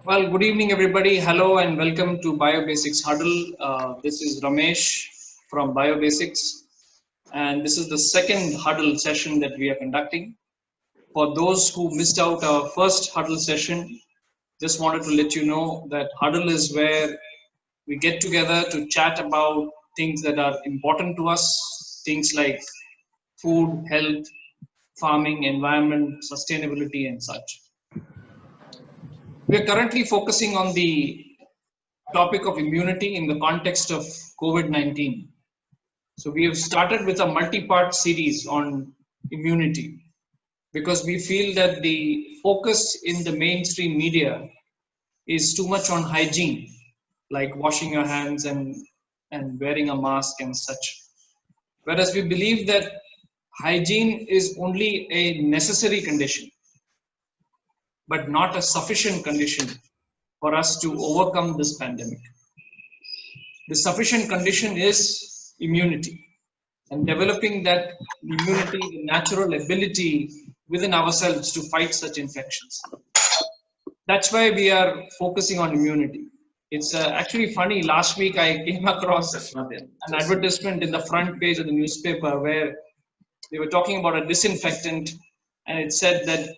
Well, good evening, everybody. Hello and welcome to Bio Basics Huddle. This is Ramesh from Bio Basics, and this is the second huddle session that we are conducting. For those who missed out our first huddle session, just wanted to let you know that huddle is where we get together to chat about things that are important to us, things like food, health, farming, environment, sustainability, and such. We are currently focusing on the topic of immunity in the context of COVID-19. So we have started with a multi-part series on immunity because we feel that the focus in the mainstream media is too much on hygiene, like washing your hands and wearing a mask and such. Whereas we believe that hygiene is only a necessary condition, but not a sufficient condition for us to overcome this pandemic. The sufficient condition is immunity, and developing that immunity, the natural ability within ourselves to fight such infections. That's why we are focusing on immunity. It's actually funny. Last week I came across an advertisement in the front page of the newspaper where they were talking about a disinfectant, and it said that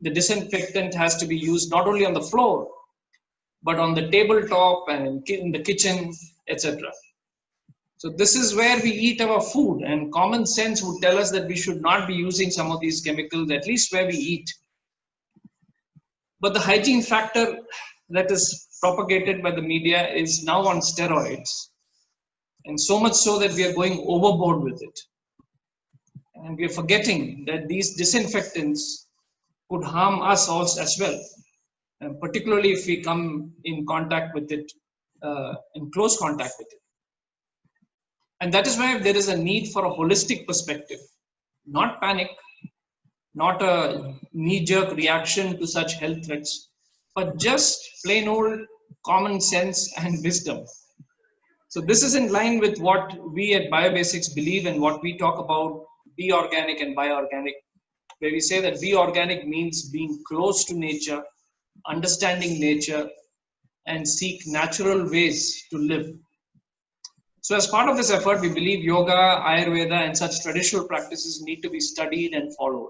the disinfectant has to be used not only on the floor but on the tabletop and in the kitchen, etc. So this is where we eat our food, and common sense would tell us that we should not be using some of these chemicals, at least where we eat. But the hygiene factor that is propagated by the media is now on steroids, and so much so that we are going overboard with it. And we are forgetting that these disinfectants could harm us also as well, and particularly if we come in contact with it, in close contact with it. And that is why there is a need for a holistic perspective, not panic, not a knee jerk reaction to such health threats, but just plain old common sense and wisdom. So, this is in line with what we at BioBasics believe and what we talk about be organic and bioorganic, where we say that be organic means being close to nature, understanding nature, and seek natural ways to live. So as part of this effort, we believe yoga, Ayurveda, and such traditional practices need to be studied and followed.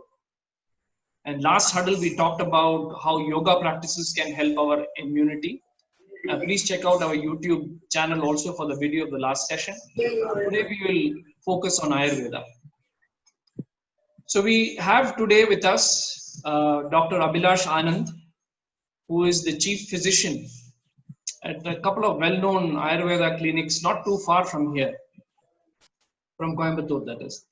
And last huddle, we talked about how yoga practices can help our immunity. Please check out our YouTube channel also for the video of the last session. Today, we will focus on Ayurveda. So we have today with us Dr.Abilash Anand, who is the chief physician at a couple of well-known Ayurveda clinics not too far from here, from Coimbatore, that is.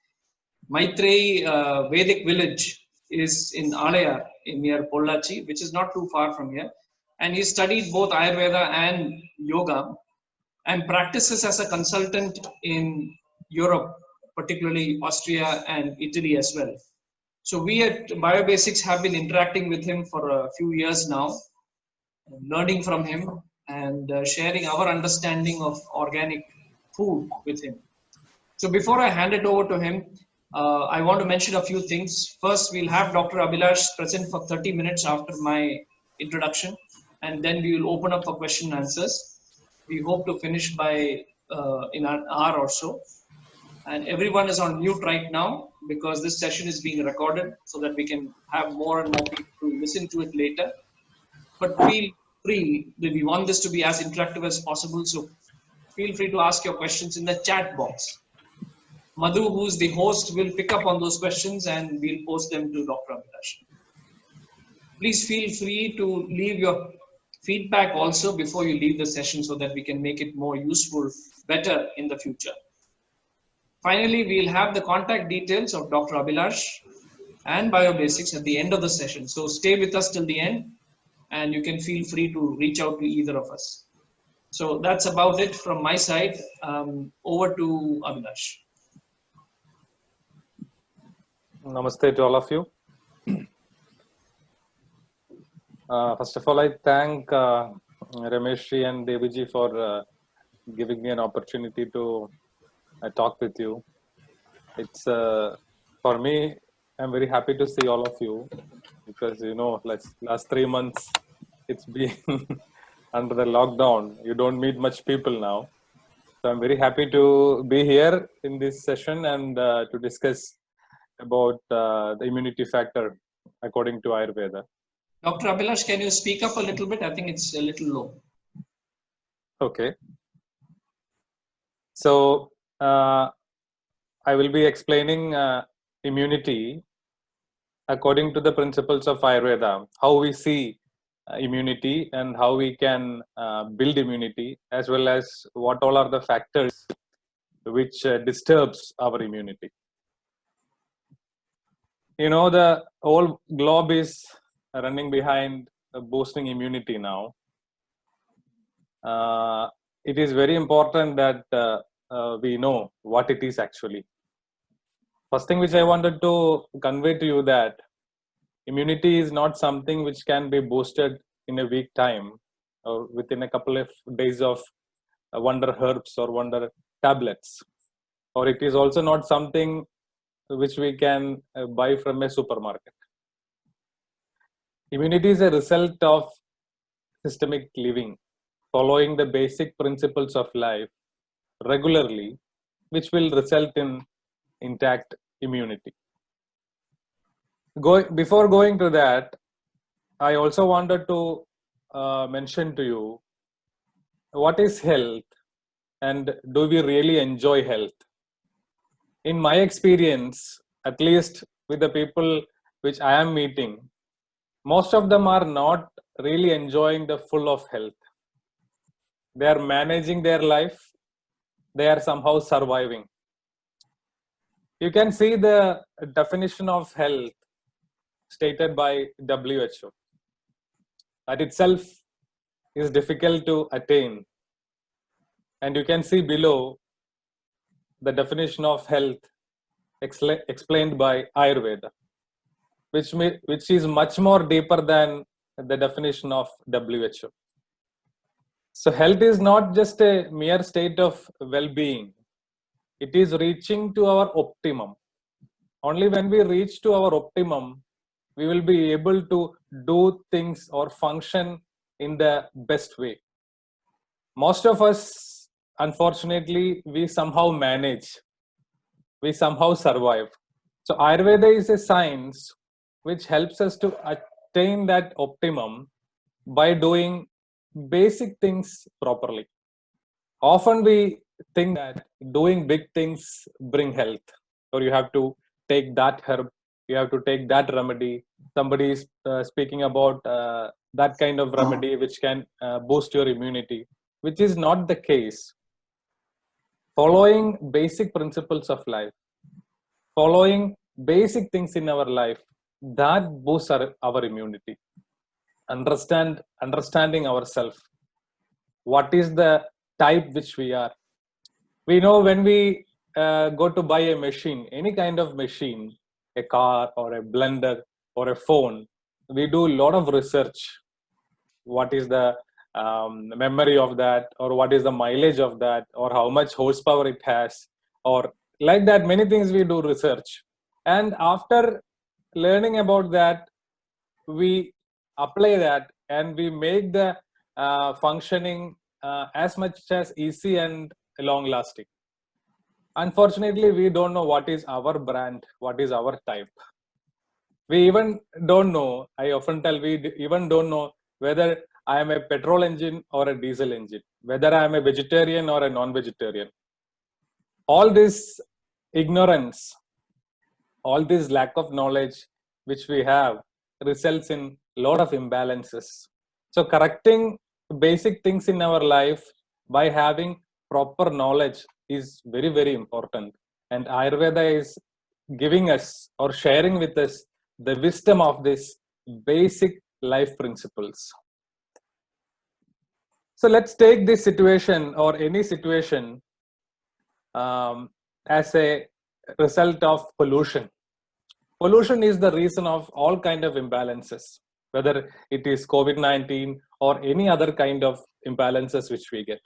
Maitreyi Vedic village is in Alaya, near Pollachi, which is not too far from here. And he studied both Ayurveda and yoga and practices as a consultant in Europe, particularly Austria and Italy as well. So we at BioBasics have been interacting with him for a few years now, learning from him and sharing our understanding of organic food with him. So before I hand it over to him, I want to mention a few things. First, we'll have Dr. Abilash present for 30 minutes after my introduction, and then we will open up for question and answers. We hope to finish by in an hour or so. And everyone is on mute right now because this session is being recorded so that we can have more and more people to listen to it later. But feel free, we want this to be as interactive as possible, so feel free to ask your questions in the chat box. Madhu, who's the host, will pick up on those questions and we'll post them to Dr. Abilash. Please feel free to leave your feedback also before you leave the session so that we can make it more useful, better in the future. Finally, we'll have the contact details of Dr. Abilash and BioBasics at the end of the session. So stay with us till the end and you can feel free to reach out to either of us. So that's about it from my side. Over to Abilash. Namaste to all of you. First of all, I thank Rameshji and Deviji for giving me an opportunity to talk with you. It's for me, I'm very happy to see all of you because, you know, last 3 months it's been under the lockdown. You don't meet much people now. So I'm very happy to be here in this session and to discuss about the immunity factor according to Ayurveda. Dr. Abilash, can you speak up a little bit? I think it's a little low. Okay. So I will be explaining immunity according to the principles of Ayurveda, how we see immunity and how we can build immunity, as well as what all are the factors which disturbs our immunity. You know, the whole globe is running behind boosting immunity now. It is very important that we know what it is actually. First thing which I wanted to convey to you that immunity is not something which can be boosted in a week time or within a couple of days of wonder herbs or wonder tablets. Or it is also not something which we can buy from a supermarket. Immunity is a result of systemic living, following the basic principles of life regularly, which will result in intact immunity. Before going to that, I also wanted to mention to you what is health and do we really enjoy health? In my experience, at least with the people which I am meeting, most of them are not really enjoying the full of health. They are managing their life. They are somehow surviving. You can see the definition of health stated by WHO. That itself is difficult to attain. And you can see below the definition of health explained by Ayurveda, which is much more deeper than the definition of WHO. So health is not just a mere state of well-being. It is reaching to our optimum. Only when we reach to our optimum, we will be able to do things or function in the best way. Most of us, unfortunately, we somehow manage. We somehow survive. So Ayurveda is a science which helps us to attain that optimum by doing basic things properly. Often we think that doing big things bring health, or you have to take that herb, you have to take that remedy. Somebody is speaking about that kind of remedy which can boost your immunity, which is not the case. Following basic principles of life, following basic things in our life, that boosts our immunity. Understanding ourselves. What is the type which we are? We know when we go to buy a machine, any kind of machine, a car or a blender or a phone, we do a lot of research. What is the memory of that, or what is the mileage of that, or how much horsepower it has, or like that, many things we do research. And after learning about that, we apply that and we make the functioning as much as easy and long lasting. Unfortunately, we don't know what is our brand, what is our type. We even don't know, I often tell, we even don't know whether I am a petrol engine or a diesel engine, whether I am a vegetarian or a non-vegetarian. All this ignorance, all this lack of knowledge which we have results in a lot of imbalances. So correcting basic things in our life by having proper knowledge is very, very important. And Ayurveda is giving us or sharing with us the wisdom of this basic life principles. So let's take this situation or any situation as a result of pollution. Pollution is the reason of all kind of imbalances, whether it is COVID-19 or any other kind of imbalances which we get.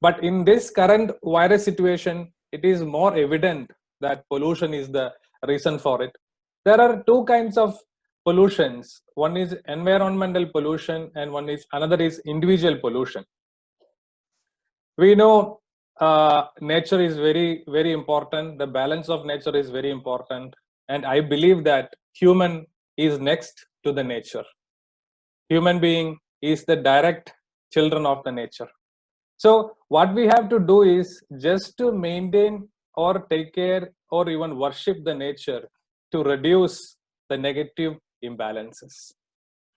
But in this current virus situation, it is more evident that pollution is the reason for it. There are two kinds of pollutions. One is environmental pollution, and another is individual pollution. We know nature is very, very important. The balance of nature is very important, and I believe that human is next to the nature. Human being is the direct children of the nature. So what we have to do is just to maintain or take care or even worship the nature to reduce the negative imbalances.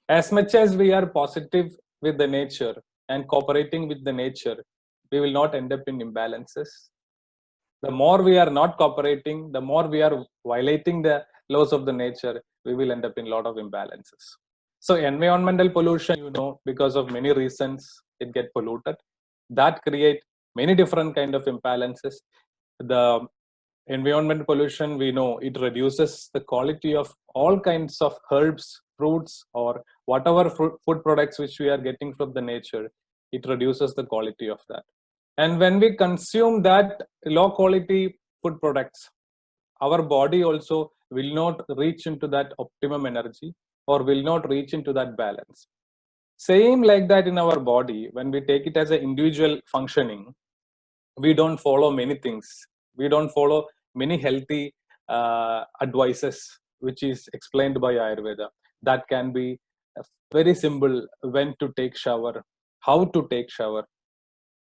As much as we are positive with the nature and cooperating with the nature, we will not end up in imbalances. The more we are not cooperating, the more we are violating the laws of the nature, we will end up in a lot of imbalances. So environmental pollution, because of many reasons, it get polluted. That create many different kind of imbalances. The environment pollution, we know it reduces the quality of all kinds of herbs, fruits, or whatever food products which we are getting from the nature. It reduces the quality of that. And when we consume that low quality food products, our body also will not reach into that optimum energy or will not reach into that balance. Same like that in our body, when we take it as an individual functioning, we don't follow many things. We don't follow many healthy advices, which is explained by Ayurveda. That can be very simple: when to take shower, how to take shower,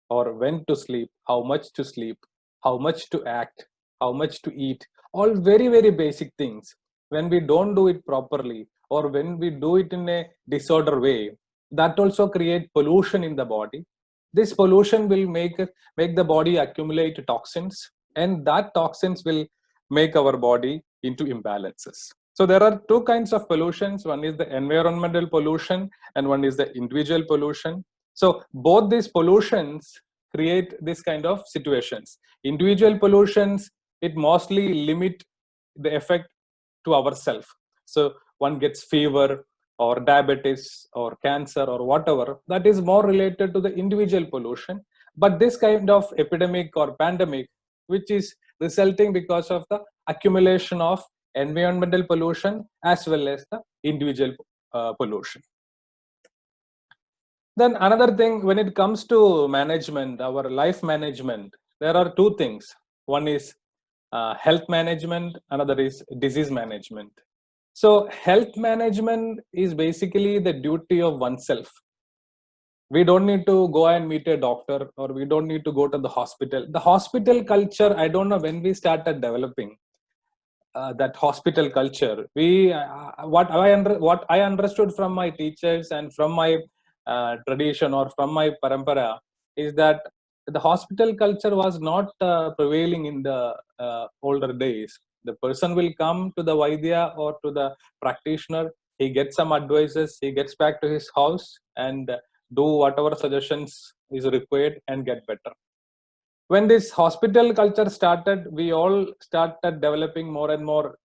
or when to sleep, how much to sleep, how much to act, how much to eat. All very, very basic things. When we don't do it properly, or when we do it in a disorder way, that also create pollution in the body. This pollution will make the body accumulate toxins, and that toxins will make our body into imbalances. So there are two kinds of pollutions. One is the environmental pollution and one is the individual pollution. So both these pollutions create this kind of situations. Individual pollutions, it mostly limit the effect to ourselves. So one gets fever or diabetes or cancer or whatever, that is more related to the individual pollution. But this kind of epidemic or pandemic, which is resulting because of the accumulation of environmental pollution as well as the individual pollution. Then another thing, when it comes to management, our life management, there are two things. One is health management, another is disease management. So health management is basically the duty of oneself. We don't need to go and meet a doctor, or we don't need to go to the hospital. The hospital culture, I don't know when we started developing that hospital culture. What I understood from my teachers and from my tradition or from my parampara is that the hospital culture was not prevailing in the older days. The person will come to the Vaidya or to the practitioner, he gets some advices, he gets back to his house and do whatever suggestions is required and get better. When this hospital culture started, we all started developing more and more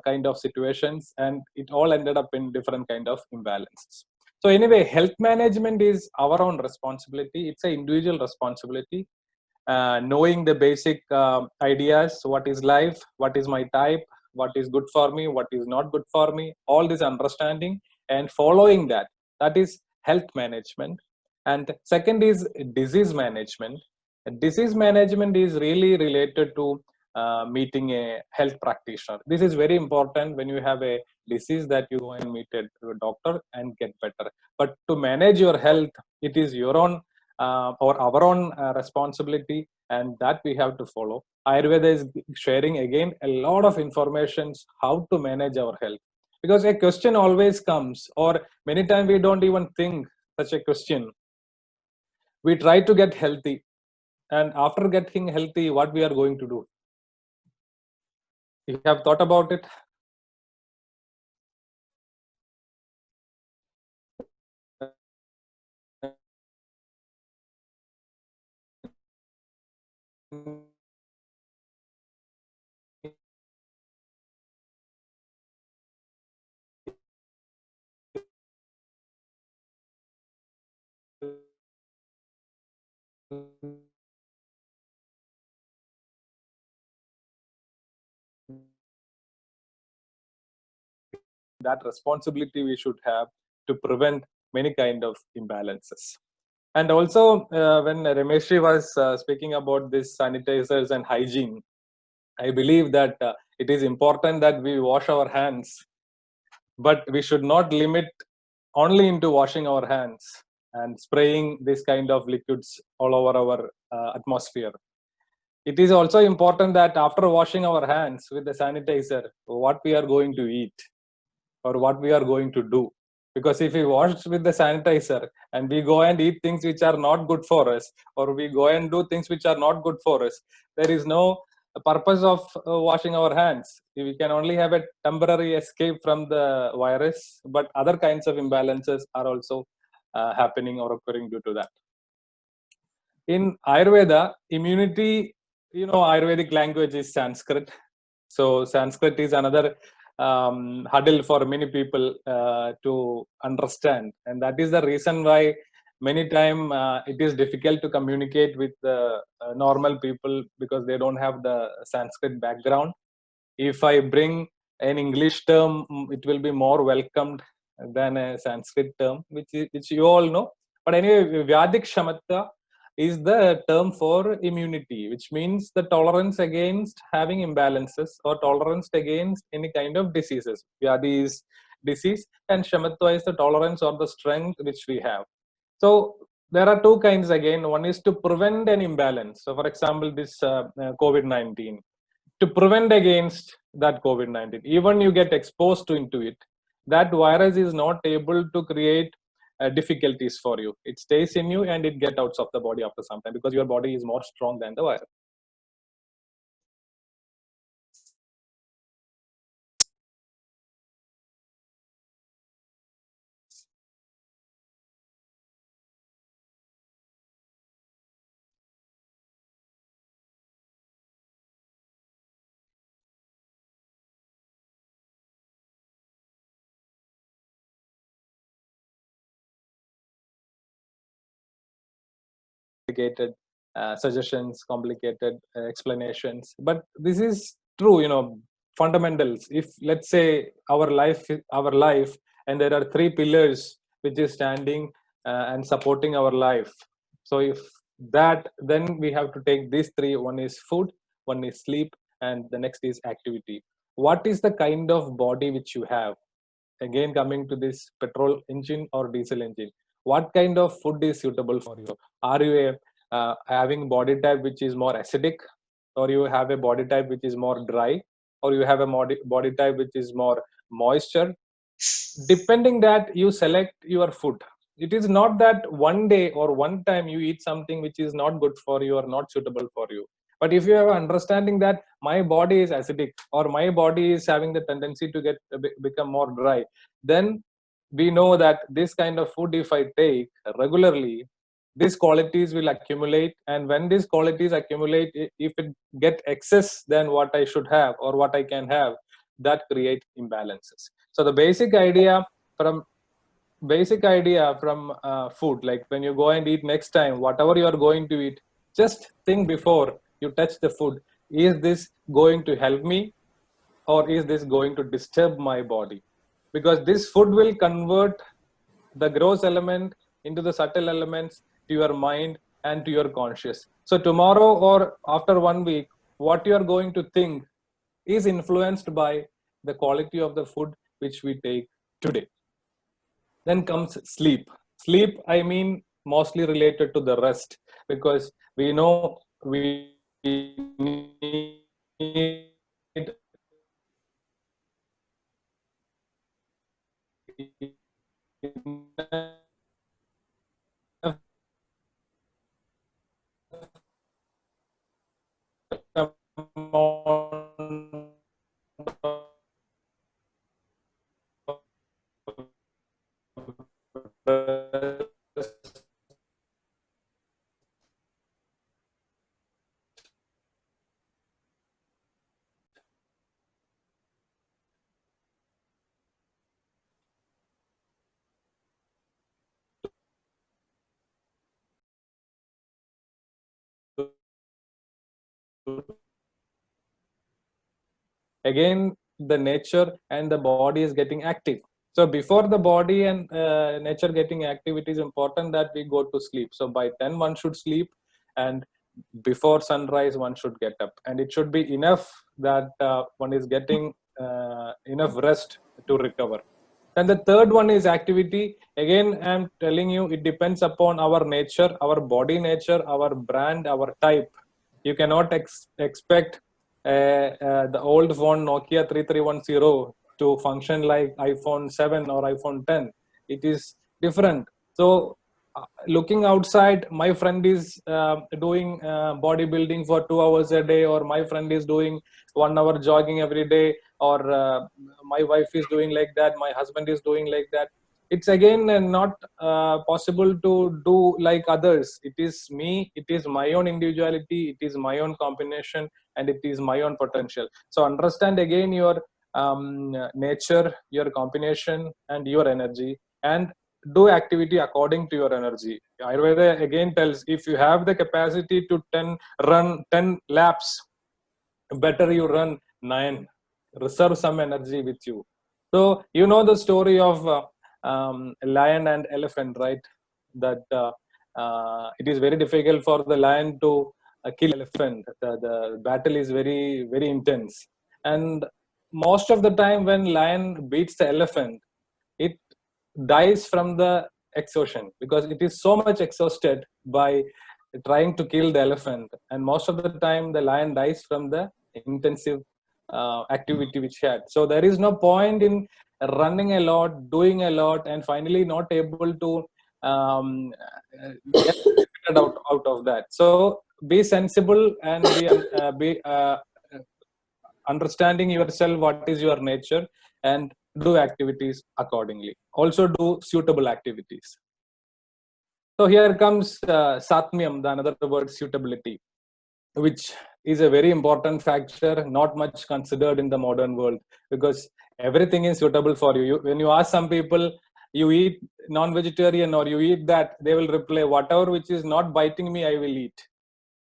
kind of situations, and it all ended up in different kind of imbalances. So anyway, health management is our own responsibility. It's an individual responsibility. Knowing the basic ideas, what is life, what is my type, what is good for me, what is not good for me, all this understanding and following that, that is health management. And second is disease management. Disease management is really related to meeting a health practitioner. This is very important. When you have a disease, that you go and meet a doctor and get better. But to manage your health, it is your own or our own responsibility, and that we have to follow. Ayurveda is sharing again a lot of information how to manage our health, because a question always comes, or many times we don't even think such a question. We try to get healthy, and after getting healthy, what we are going to do? You have thought about it? that responsibility we should have to prevent many kind of imbalances. And also, when Rameshji was speaking about this sanitizers and hygiene, I believe that it is important that we wash our hands, but we should not limit only into washing our hands and spraying this kind of liquids all over our atmosphere. It is also important that after washing our hands with the sanitizer, what we are going to eat or what we are going to do. Because if we wash with the sanitizer and we go and eat things which are not good for us, or we go and do things which are not good for us, there is no purpose of washing our hands. We can only have a temporary escape from the virus, but other kinds of imbalances are also happening or occurring due to that. In Ayurveda, immunity, Ayurvedic language is Sanskrit. So Sanskrit is another hurdle for many people to understand, and that is the reason why many time it is difficult to communicate with normal people, because they don't have the Sanskrit background. If I bring an English term, it will be more welcomed than a Sanskrit term, which you all know. But anyway, Vyadhi Kshamatva is the term for immunity, which means the tolerance against having imbalances or tolerance against any kind of diseases. Vyadhi is disease, and Kshamatva is the tolerance or the strength which we have. So there are two kinds again. One is to prevent an imbalance. So, for example, this COVID-19. To prevent against that COVID-19, even you get exposed into it, that virus is not able to create difficulties for you. It stays in you and it gets out of the body after some time, because your body is more strong than the virus. Complicated suggestions, complicated explanations, but this is true. Fundamentals. If let's say our life, and there are three pillars which is standing and supporting our life. So if that, then we have to take these three. One is food, one is sleep, and the next is activity. What is the kind of body which you have? Again, coming to this petrol engine or diesel engine, what kind of food is suitable for you? Are you having body type which is more acidic, or you have a body type which is more dry, or you have a body type which is more moisture? Depending that, you select your food. It is not that one day or one time you eat something which is not good for you or not suitable for you. But if you have understanding that my body is acidic, or my body is having the tendency to become more dry, then we know that this kind of food, if I take regularly, these qualities will accumulate, and when these qualities accumulate, if it get excess than what I should have or what I can have, that create imbalances. So the basic idea from food, like when you go and eat next time, whatever you are going to eat, just think before you touch the food, is this going to help me, or is this going to disturb my body? Because this food will convert the gross element into the subtle elements to your mind and to your conscious. So tomorrow or after 1 week, what you are going to think is influenced by the quality of the food which we take today. Then comes sleep. Sleep, I mean, mostly related to the rest, because we know we need again, the nature and the body is getting active. So before the body and nature getting active, it is important that we go to sleep. So by 10 one should sleep, and before sunrise one should get up, and it should be enough that one is getting enough rest to recover. And the third one is activity. Again, I'm telling you, it depends upon our nature, our body nature, our brand, our type. You cannot expect the old phone Nokia 3310 to function like iPhone 7 or iPhone 10. It is different. So looking outside, my friend is doing bodybuilding for 2 hours a day, or my friend is doing 1 hour jogging every day, or my wife is doing like that, my husband is doing like that. It's again not possible to do like others. It is me, it is my own individuality, it is my own combination, and it is my own potential. So understand again your nature, your combination, and your energy, and do activity according to your energy. Ayurveda again tells, if you have the capacity to run 10 laps, better you run 9. Reserve some energy with you. So you know the story of lion and elephant, right? That it is very difficult for the lion to kill elephant. The battle is very, very intense, and most of the time when lion beats the elephant, it dies from the exhaustion, because it is so much exhausted by trying to kill the elephant, and most of the time the lion dies from the intensive activity which he had. So there is no point in running a lot, doing a lot, and finally not able to get out of that. So be sensible and be understanding yourself, what is your nature, and do activities accordingly. Also do suitable activities. So here comes Satmyam, the another word, suitability, which is a very important factor, not much considered in the modern world, because everything is suitable for you. When you ask some people, you eat non-vegetarian or you eat that, they will reply, whatever which is not biting me, I will eat.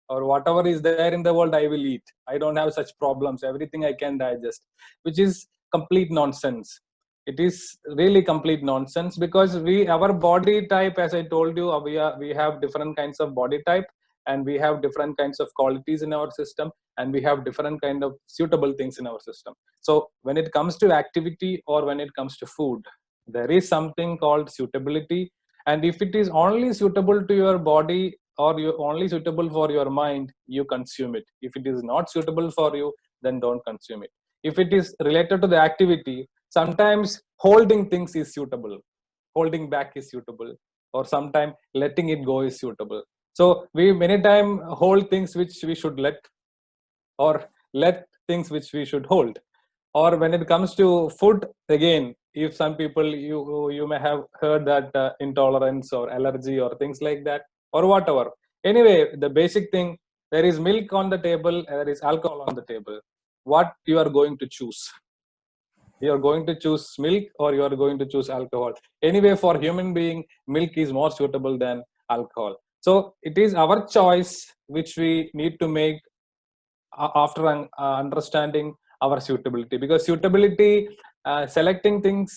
Or whatever is there in the world, I will eat. I don't have such problems. Everything I can digest, which is complete nonsense. It is really complete nonsense, because our body type, as I told you, we have different kinds of body type, and we have different kinds of qualities in our system, and we have different kind of suitable things in our system. So when it comes to activity or when it comes to food, there is something called suitability. And if it is only suitable to your body, or you only suitable for your mind, you consume it. If it is not suitable for you, then don't consume it. If it is related to the activity, sometimes holding things is suitable, holding back is suitable, or sometimes letting it go is suitable. So we many time hold things which we should let, or let things which we should hold. Or when it comes to food, again, if some people, you may have heard that intolerance or allergy or things like that, or whatever. Anyway, the basic thing, there is milk on the table, there is alcohol on the table. What you are going to choose? You are going to choose milk, or you are going to choose alcohol? Anyway, for human being, milk is more suitable than alcohol. So it is our choice which we need to make after understanding our suitability. Because suitability, selecting things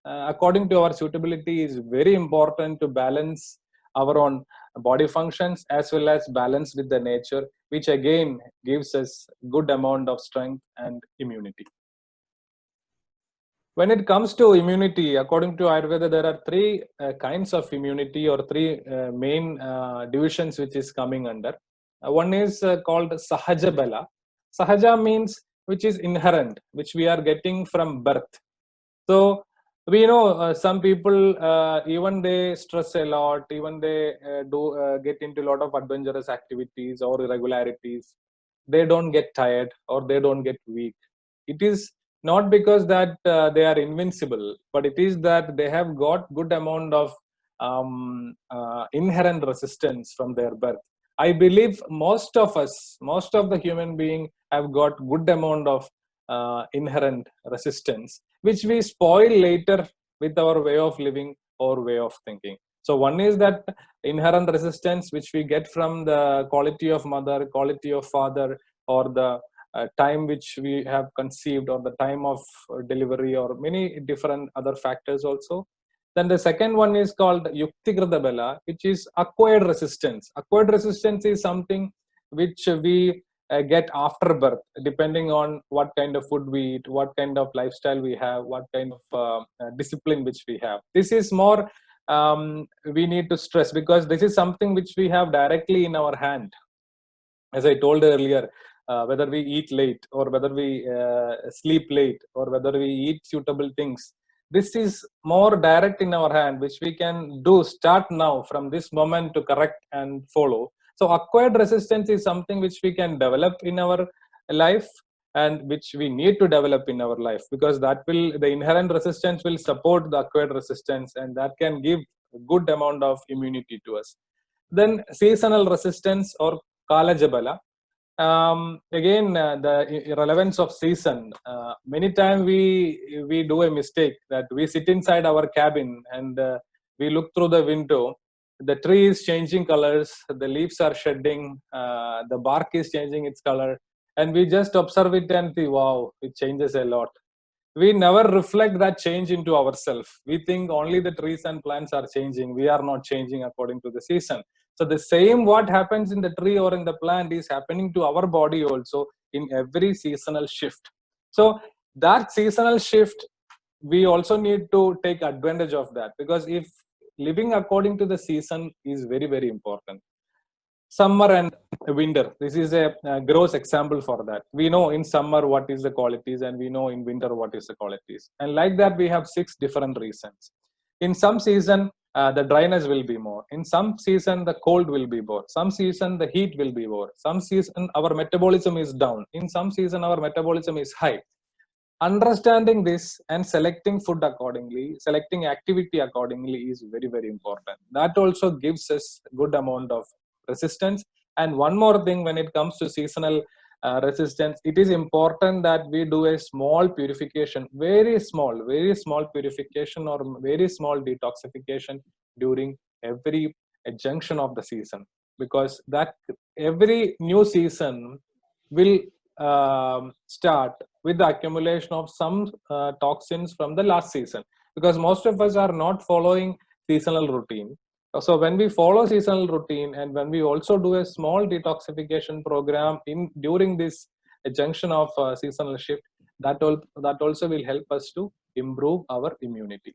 according to our suitability is very important to balance our own body functions, as well as balance with the nature, which again gives us good amount of strength and immunity. When it comes to immunity, according to Ayurveda, there are three kinds of immunity, or three main divisions which is coming under. One is called Sahaja Bala. Sahaja means which is inherent, which we are getting from birth. So we know some people, even they stress a lot, even they get into a lot of adventurous activities or irregularities, they don't get tired or they don't get weak. It is not because that they are invincible, but it is that they have got good amount of inherent resistance from their birth. I believe most of us, most of the human being have got good amount of inherent resistance, which we spoil later with our way of living or way of thinking. So one is that inherent resistance which we get from the quality of mother, quality of father, or the time which we have conceived, or the time of delivery, or many different other factors also. Then the second one is called Yukti Bala, which is acquired resistance. Acquired resistance is something which we get after birth, depending on what kind of food we eat, what kind of lifestyle we have, what kind of discipline which we have. This is more we need to stress, because this is something which we have directly in our hand. As I told earlier, whether we eat late, or whether we sleep late, or whether we eat suitable things, this is more direct in our hand, which we can do start now from this moment to correct and follow. So acquired resistance is something which we can develop in our life, and which we need to develop in our life, because that will, the inherent resistance will support the acquired resistance, and that can give a good amount of immunity to us. Then seasonal resistance, or Kalajabala. Again, the relevance of season. Many times we do a mistake, that we sit inside our cabin and we look through the window. The tree is changing colors, the leaves are shedding, the bark is changing its color, and we just observe it and think, wow, it changes a lot. We never reflect that change into ourselves. We think only the trees and plants are changing. We are not changing according to the season. So the same what happens in the tree or in the plant is happening to our body also in every seasonal shift. So that seasonal shift, we also need to take advantage of that, because if living according to the season is very, very important. Summer and winter, this is a gross example for that. We know in summer what is the qualities, and we know in winter what is the qualities, and like that we have 6 different reasons. In some season the dryness will be more, in some season the cold will be more, some season the heat will be more, some season our metabolism is down, in some season our metabolism is high. Understanding this and selecting food accordingly, selecting activity accordingly is very, very important. That also gives us good amount of resistance. And one more thing, when it comes to seasonal resistance, it is important that we do a small purification, very small purification, or very small detoxification during every junction of the season, because that every new season will start with the accumulation of some toxins from the last season, because most of us are not following seasonal routine. So when we follow seasonal routine, and when we also do a small detoxification program in during this junction of seasonal shift, that also will help us to improve our immunity.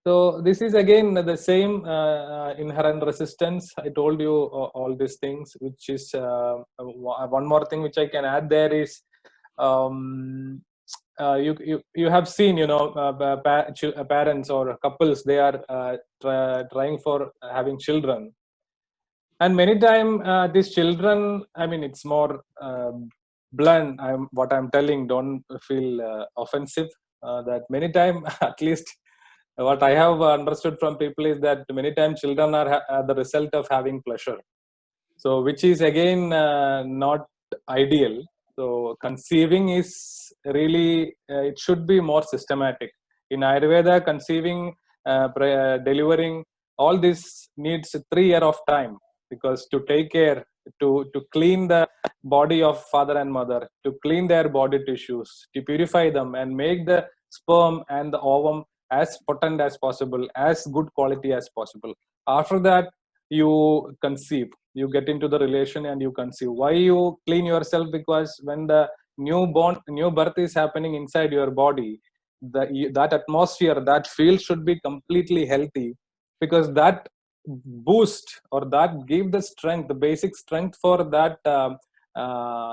So this is again the same inherent resistance. I told you all these things, which is one more thing which I can add there is you have seen, parents or couples, they are trying for having children, and many time these children, I mean, it's more blunt. What I'm telling, don't feel offensive. That many time, at least what I have understood from people is that many times children are the result of having pleasure. So which is again not ideal. So conceiving is really, it should be more systematic. In Ayurveda, conceiving, delivering, all this needs 3 years of time, because to take care, to clean the body of father and mother, to clean their body tissues, to purify them and make the sperm and the ovum as potent as possible, as good quality as possible. After that, you conceive, you get into the relation and you conceive. Why you clean yourself? Because when the new birth is happening inside your body, that atmosphere, that field should be completely healthy, because that boost or that give the strength, the basic strength for that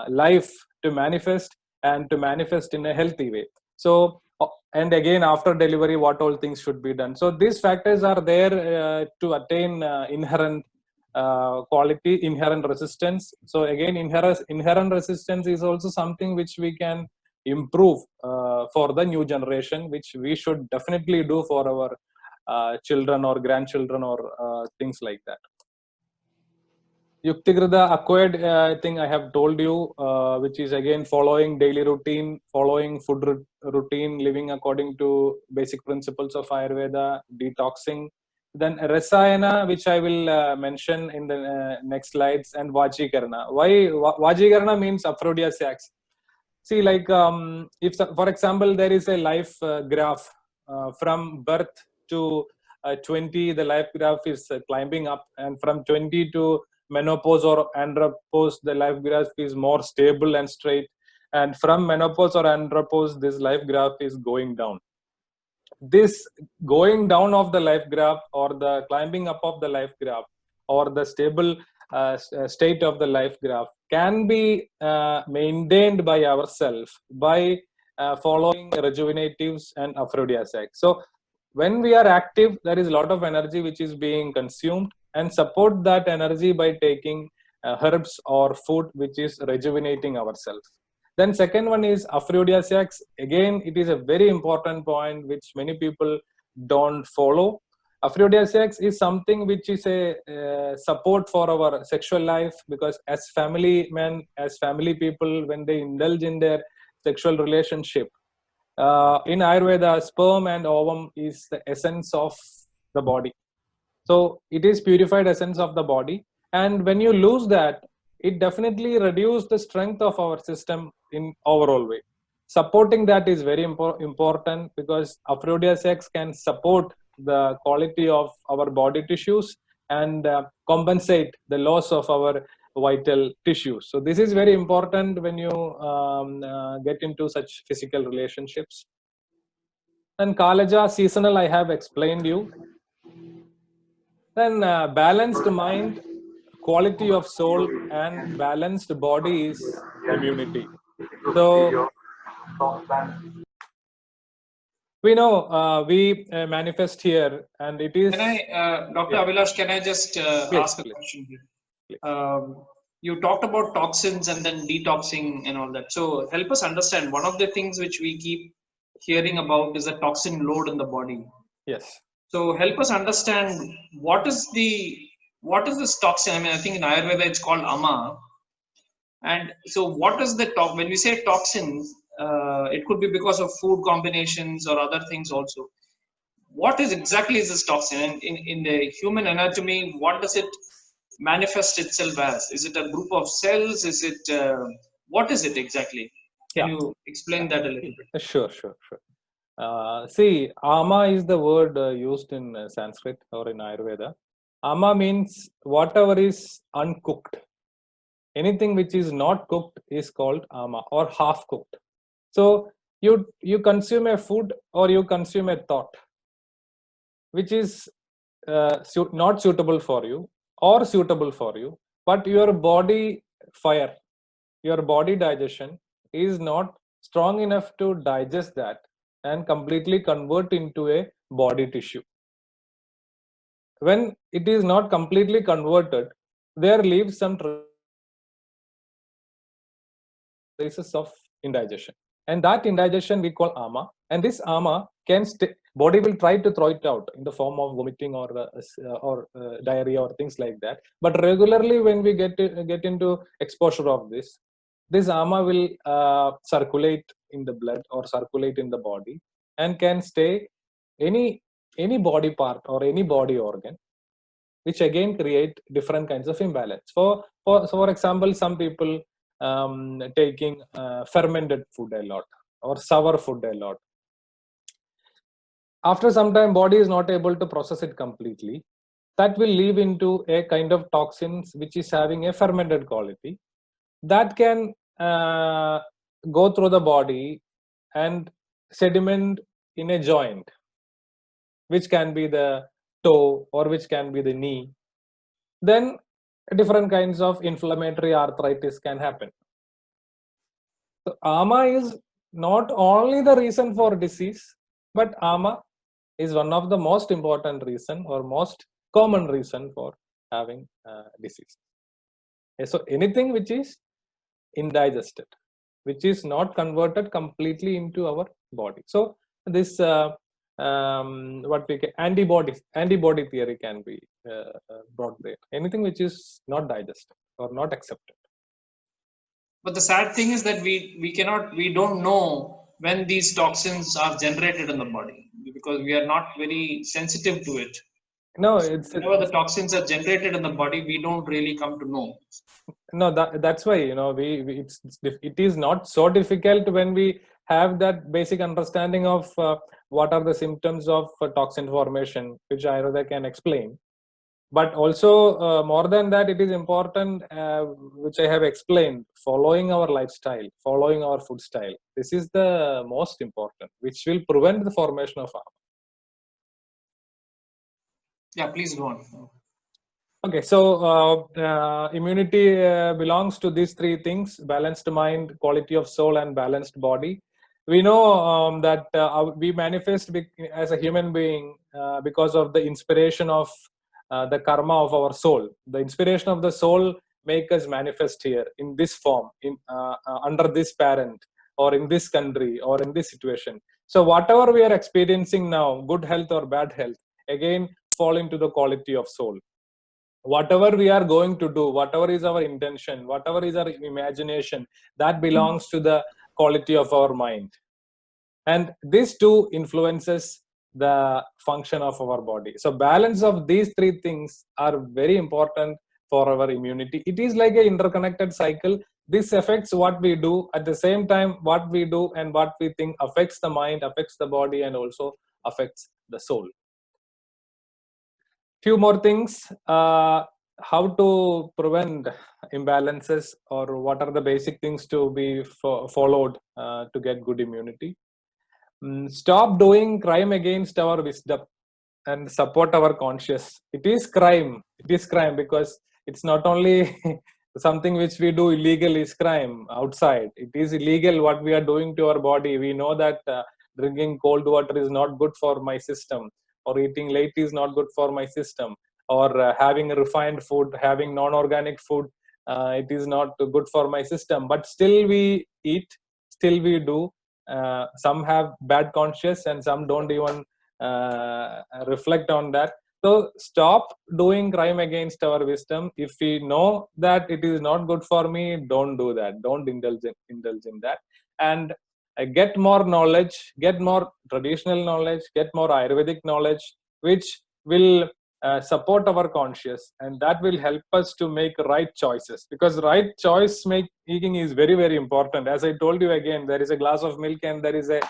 life to manifest, and to manifest in a healthy way. So, and again, after delivery, what all things should be done. So these factors are there to attain inherent quality, inherent resistance. So again, inherent resistance is also something which we can improve for the new generation, which we should definitely do for our children or grandchildren or things like that. Yuktigrada acquired, I think I have told you, which is again following daily routine, following food routine, living according to basic principles of Ayurveda, detoxing, then Rasayana, which I will mention in the next slides, and Vachikarana. Why Vachikarana means aphrodisiacs. See, like if, for example, there is a life graph from birth to 20, the life graph is climbing up, and from 20 to menopause or andropause, the life graph is more stable and straight, and from menopause or andropause, this life graph is going down. This going down of the life graph, or the climbing up of the life graph, or the stable state of the life graph can be maintained by ourselves by following rejuvenatives and aphrodisiacs. So when we are active, there is a lot of energy which is being consumed, and support that energy by taking herbs or food which is rejuvenating ourselves. Then second one is aphrodisiacs. Again, it is a very important point which many people don't follow. Aphrodisiacs is something which is a support for our sexual life, because as family men, as family people, when they indulge in their sexual relationship, in Ayurveda, sperm and ovum is the essence of the body. So it is purified essence of the body. And when you lose that, it definitely reduces the strength of our system in overall way. Supporting that is very important, because aphrodisiacs can support the quality of our body tissues and compensate the loss of our vital tissues. So this is very important when you get into such physical relationships. And Kalaja, seasonal, I have explained you. Then balanced mind, quality of soul, and balanced body is immunity. So we know we manifest here, and it is. Can I, Dr. Yeah. Abilash, can I just ask a Please. question here? You talked about toxins and then detoxing and all that. So help us understand. One of the things which we keep hearing about is the toxin load in the body. Yes. So help us understand what is this toxin? I mean, I think in Ayurveda it's called ama. And so what is the when we say toxins, it could be because of food combinations or other things also. What is exactly is this toxin? And in the human anatomy, what does it manifest itself as? Is it a group of cells? Is it what is it exactly? Can you explain that a little bit? Sure. See, ama is the word used in Sanskrit or in Ayurveda. Ama means whatever is uncooked. Anything which is not cooked is called ama, or half cooked. So you consume a food, or you consume a thought which is not suitable for you or suitable for you, but your body fire, your body digestion is not strong enough to digest that and completely convert into a body tissue. When it is not completely converted, there leaves some traces of indigestion, and that indigestion we call ama. And this ama can body will try to throw it out in the form of vomiting or diarrhea or things like that. But regularly, when we get into exposure of this ama will circulate in the blood or circulate in the body, and can stay any body part or any body organ, which again create different kinds of imbalance. For example, some people taking fermented food a lot or sour food a lot. After some time, body is not able to process it completely. That will lead into a kind of toxins which is having a fermented quality that can go through the body and sediment in a joint, which can be the toe or which can be the knee. Then different kinds of inflammatory arthritis can happen. So ama is not only the reason for disease, but ama is one of the most important reason or most common reason for having disease. So anything which is indigested, which is not converted completely into our body. So this what we antibody theory can be brought there. Anything which is not digested or not accepted. But the sad thing is that we don't know when these toxins are generated in the body, because we are not very sensitive to it. No, Whenever the toxins are generated in the body, we don't really come to know. no, that's why, it is not so difficult when we have that basic understanding of what are the symptoms of toxin formation, which Ayurveda can explain. But also, more than that, it is important, which I have explained, following our lifestyle, following our food style. This is the most important, which will prevent the formation of harm. Yeah, please go on. Okay, so immunity belongs to these three things: balanced mind, quality of soul, and balanced body. We know that we manifest as a human being because of the inspiration of the karma of our soul. The inspiration of the soul make us manifest here in this form, under this parent, or in this country, or in this situation. So whatever we are experiencing now, good health or bad health, again fall into the quality of soul. Whatever we are going to do, whatever is our intention, whatever is our imagination, that belongs to the quality of our mind. And this too influences the function of our body. So balance of these three things are very important for our immunity. It is like an interconnected cycle. This affects what we do. At the same time, what we do and what we think affects the mind, affects the body, and also affects the soul. Few more things. How to prevent imbalances, or what are the basic things to be followed to get good immunity. Stop doing crime against our wisdom and support our conscious. It is crime. It is crime because it's not only something which we do illegal is crime outside. It is illegal what we are doing to our body. We know that drinking cold water is not good for my system, or eating late is not good for my system, or having refined food, having non-organic food, it is not good for my system. But still we eat, still we do. Some have bad conscience and some don't even reflect on that. So stop doing crime against our wisdom. If we know that it is not good for me, don't do that. Don't indulge in that. And get more knowledge, get more traditional knowledge, get more Ayurvedic knowledge, which will support our conscious, and that will help us to make right choices, because right choice making is very, very important. As I told you, again, there is a glass of milk and there is a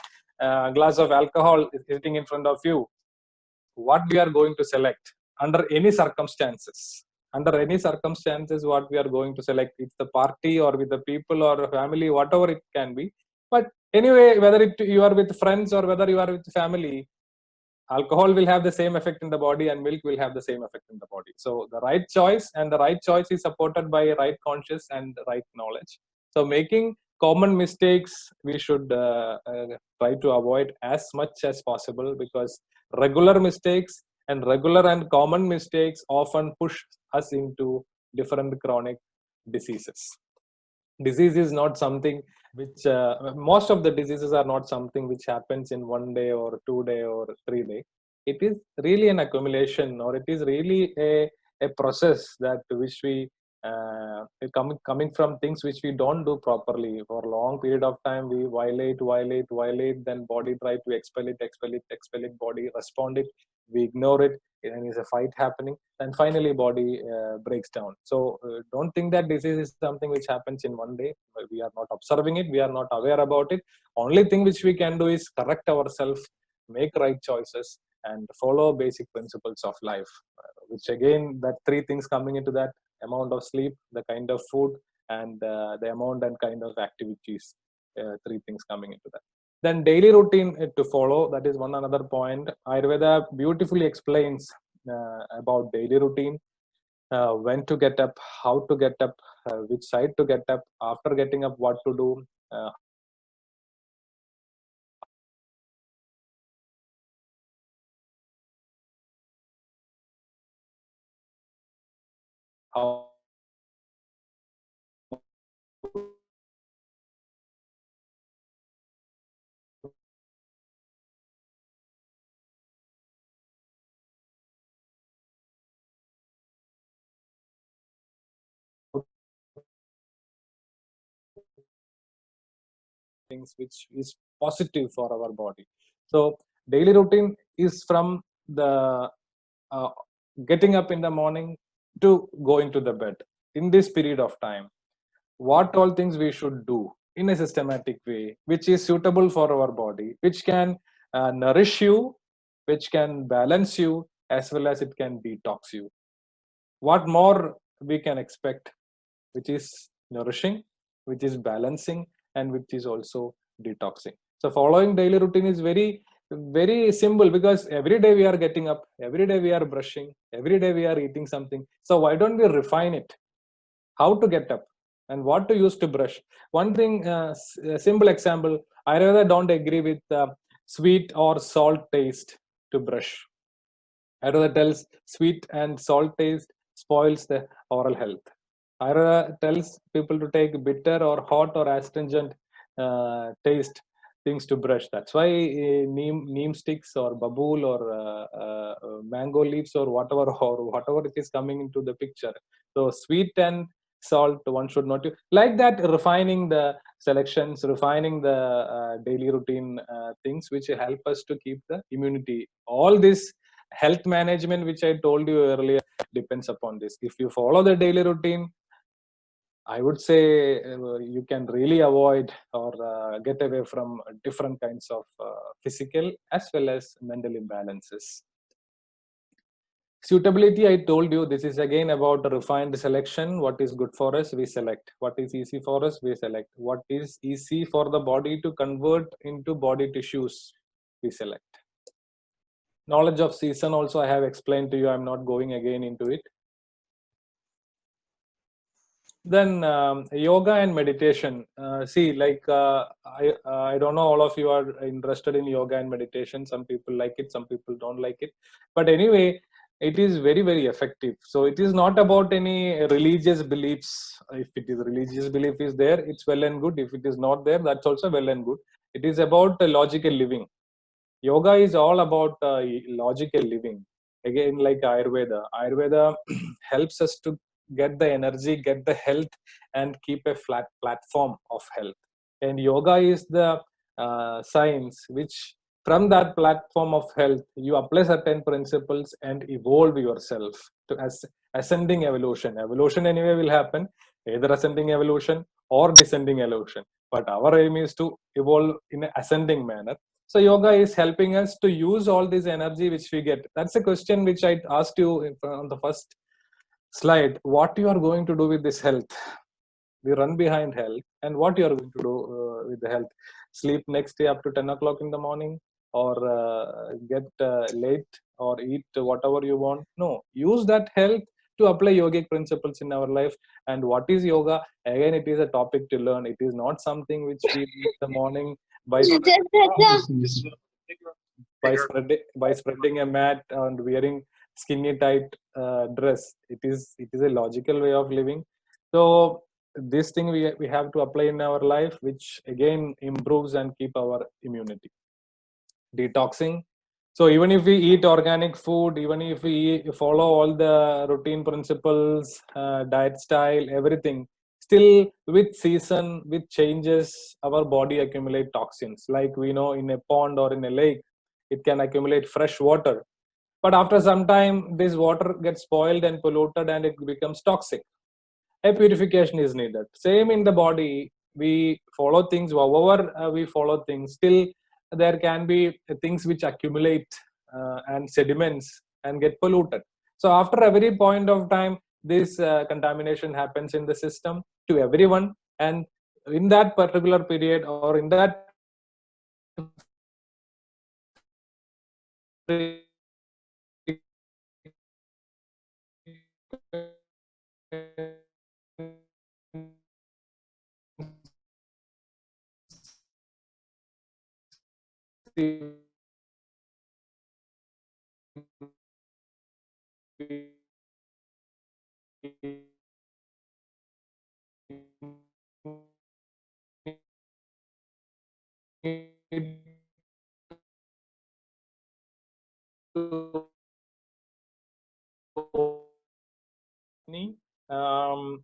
glass of alcohol sitting in front of you. What we are going to select under any circumstances, what we are going to select, it's the party or with the people or family, whatever it can be. But anyway, whether you are with friends or whether you are with family, alcohol will have the same effect in the body and milk will have the same effect in the body. So the right choice, and the right choice is supported by right conscious and right knowledge. So making common mistakes we should try to avoid as much as possible, because regular mistakes and regular and common mistakes often push us into different chronic diseases. Disease is not something which most of the diseases are not something which happens in 1 day or 2 day or 3 day. It is really an accumulation, or it is really a process that which we coming from things which we don't do properly for a long period of time. We violate, then body try to expel it, body respond it, we ignore it, and is a fight happening, and finally body breaks down. So don't think that disease is something which happens in 1 day. We are not observing it, we are not aware about it. Only thing which we can do is correct ourselves, make right choices, and follow basic principles of life, which again, that three things coming into that: amount of sleep, the kind of food, and the amount and kind of activities. Three things coming into that. Then daily routine to follow, that is one another point. Ayurveda beautifully explains about daily routine, when to get up, how to get up, which side to get up, after getting up what to do, how things which is positive for our body. So daily routine is from the getting up in the morning to going to the bed, in this period of time, what all things we should do in a systematic way, which is suitable for our body, which can nourish you, which can balance you, as well as it can detox you. What more we can expect, which is nourishing, which is balancing, and which is also detoxing. So following daily routine is very simple, because every day we are getting up, every day we are brushing, every day we are eating something. So why don't we refine it? How to get up and what to use to brush. One thing, a simple example, I rather don't agree with sweet or salt taste to brush. Ayurveda tells sweet and salt taste spoils the oral health. Ayurveda tells people to take bitter or hot or astringent taste things to brush. That's why neem sticks or babool or mango leaves or whatever it is coming into the picture. So sweet and salt one should not use. Like that, refining the selections, refining the daily routine things which help us to keep the immunity. All this health management which I told you earlier depends upon this. If you follow the daily routine, I would say you can really avoid or get away from different kinds of physical as well as mental imbalances. Suitability, I told you, this is again about refined selection. What is good for us, we select. What is easy for us, we select. What is easy for the body to convert into body tissues, we select. Knowledge of season also I have explained to you. I'm not going again into it. Then yoga and meditation. See, like I don't know, all of you are interested in yoga and meditation. Some people like it, some people don't like it. But anyway, it is very effective. So it is not about any religious beliefs. If it is religious belief is there, it's well and good. If it is not there, that's also well and good. It is about logical living. Yoga is all about logical living. Again, like Ayurveda helps us to get the energy, get the health, and keep a flat platform of health. And yoga is the science which, from that platform of health, you apply certain principles and evolve yourself to ascending evolution. Evolution anyway will happen, either ascending evolution or descending evolution. But our aim is to evolve in an ascending manner. So yoga is helping us to use all this energy which we get. That's a question which I asked you on the first slide. What you are going to do with this health? We run behind health, and what you are going to do with the health? Sleep next day up to 10 o'clock in the morning, or get late, or eat whatever you want? No, use that health to apply yogic principles in our life. And what is yoga? Again, it is a topic to learn. It is not something which we do in the morning by spreading a mat and wearing skinny tight dress. It is a logical way of living. So this thing we have to apply in our life, which again improves and keep our immunity. Detoxing. So even if we eat organic food, even if we follow all the routine principles, diet style, everything, still with season, with changes, our body accumulate toxins. Like we know, in a pond or in a lake, it can accumulate fresh water. But after some time, this water gets spoiled and polluted and it becomes toxic. A purification is needed. Same in the body, we follow things, however we follow things, still there can be things which accumulate and sediments and get polluted. So after every point of time, this contamination happens in the system to everyone, and in that particular period or in that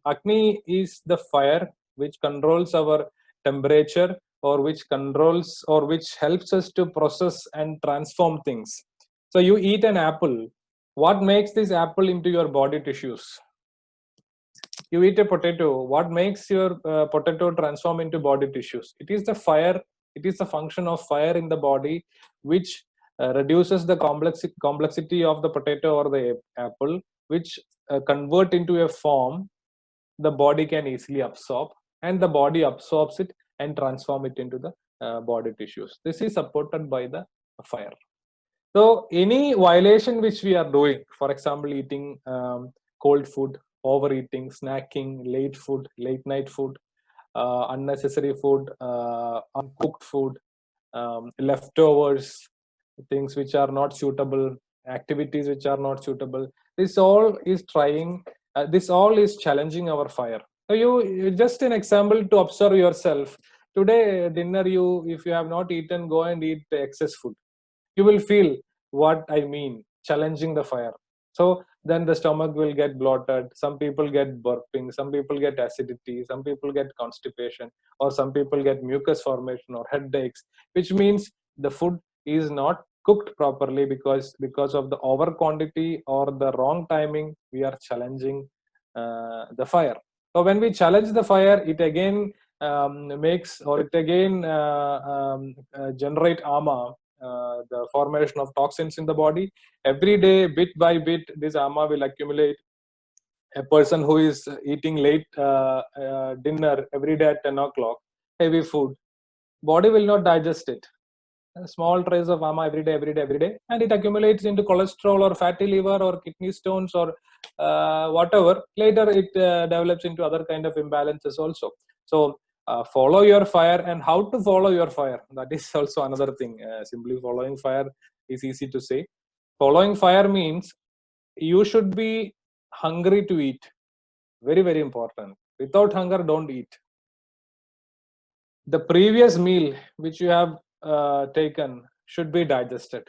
Agni is the fire which controls our temperature, or which controls or which helps us to process and transform things. So you eat an apple. What makes this apple into your body tissues? You eat a potato. What makes your potato transform into body tissues? It is the fire. It is the function of fire in the body, which reduces the complexity of the potato or the apple, which convert into a form the body can easily absorb, and the body absorbs it and transform it into the body tissues. This is supported by the fire. So any violation which we are doing, for example, eating cold food, overeating, snacking, late night food, unnecessary food, uncooked food, leftovers, things which are not suitable, activities which are not suitable. This all is trying. This all is challenging our fire. So just an example to observe yourself. Today dinner, if you have not eaten, go and eat excess food. You will feel what I mean, challenging the fire. So then the stomach will get bloated. Some people get burping, some people get acidity, some people get constipation, or some people get mucus formation or headaches, which means the food is not cooked properly, because of the over quantity or the wrong timing. We are challenging the fire. So when we challenge the fire, it again makes, or it again generate ama, the formation of toxins in the body. Every day, bit by bit, this ama will accumulate. A person who is eating late dinner every day at 10 o'clock, heavy food, body will not digest it. Small trace of ama every day, and it accumulates into cholesterol or fatty liver or kidney stones or whatever. Later it develops into other kind of imbalances also. So follow your fire. And how to follow your fire, that is also another thing. Simply following fire is easy to say. Following fire means you should be hungry to eat. Very, very important. Without hunger, don't eat. The previous meal which you have taken should be digested.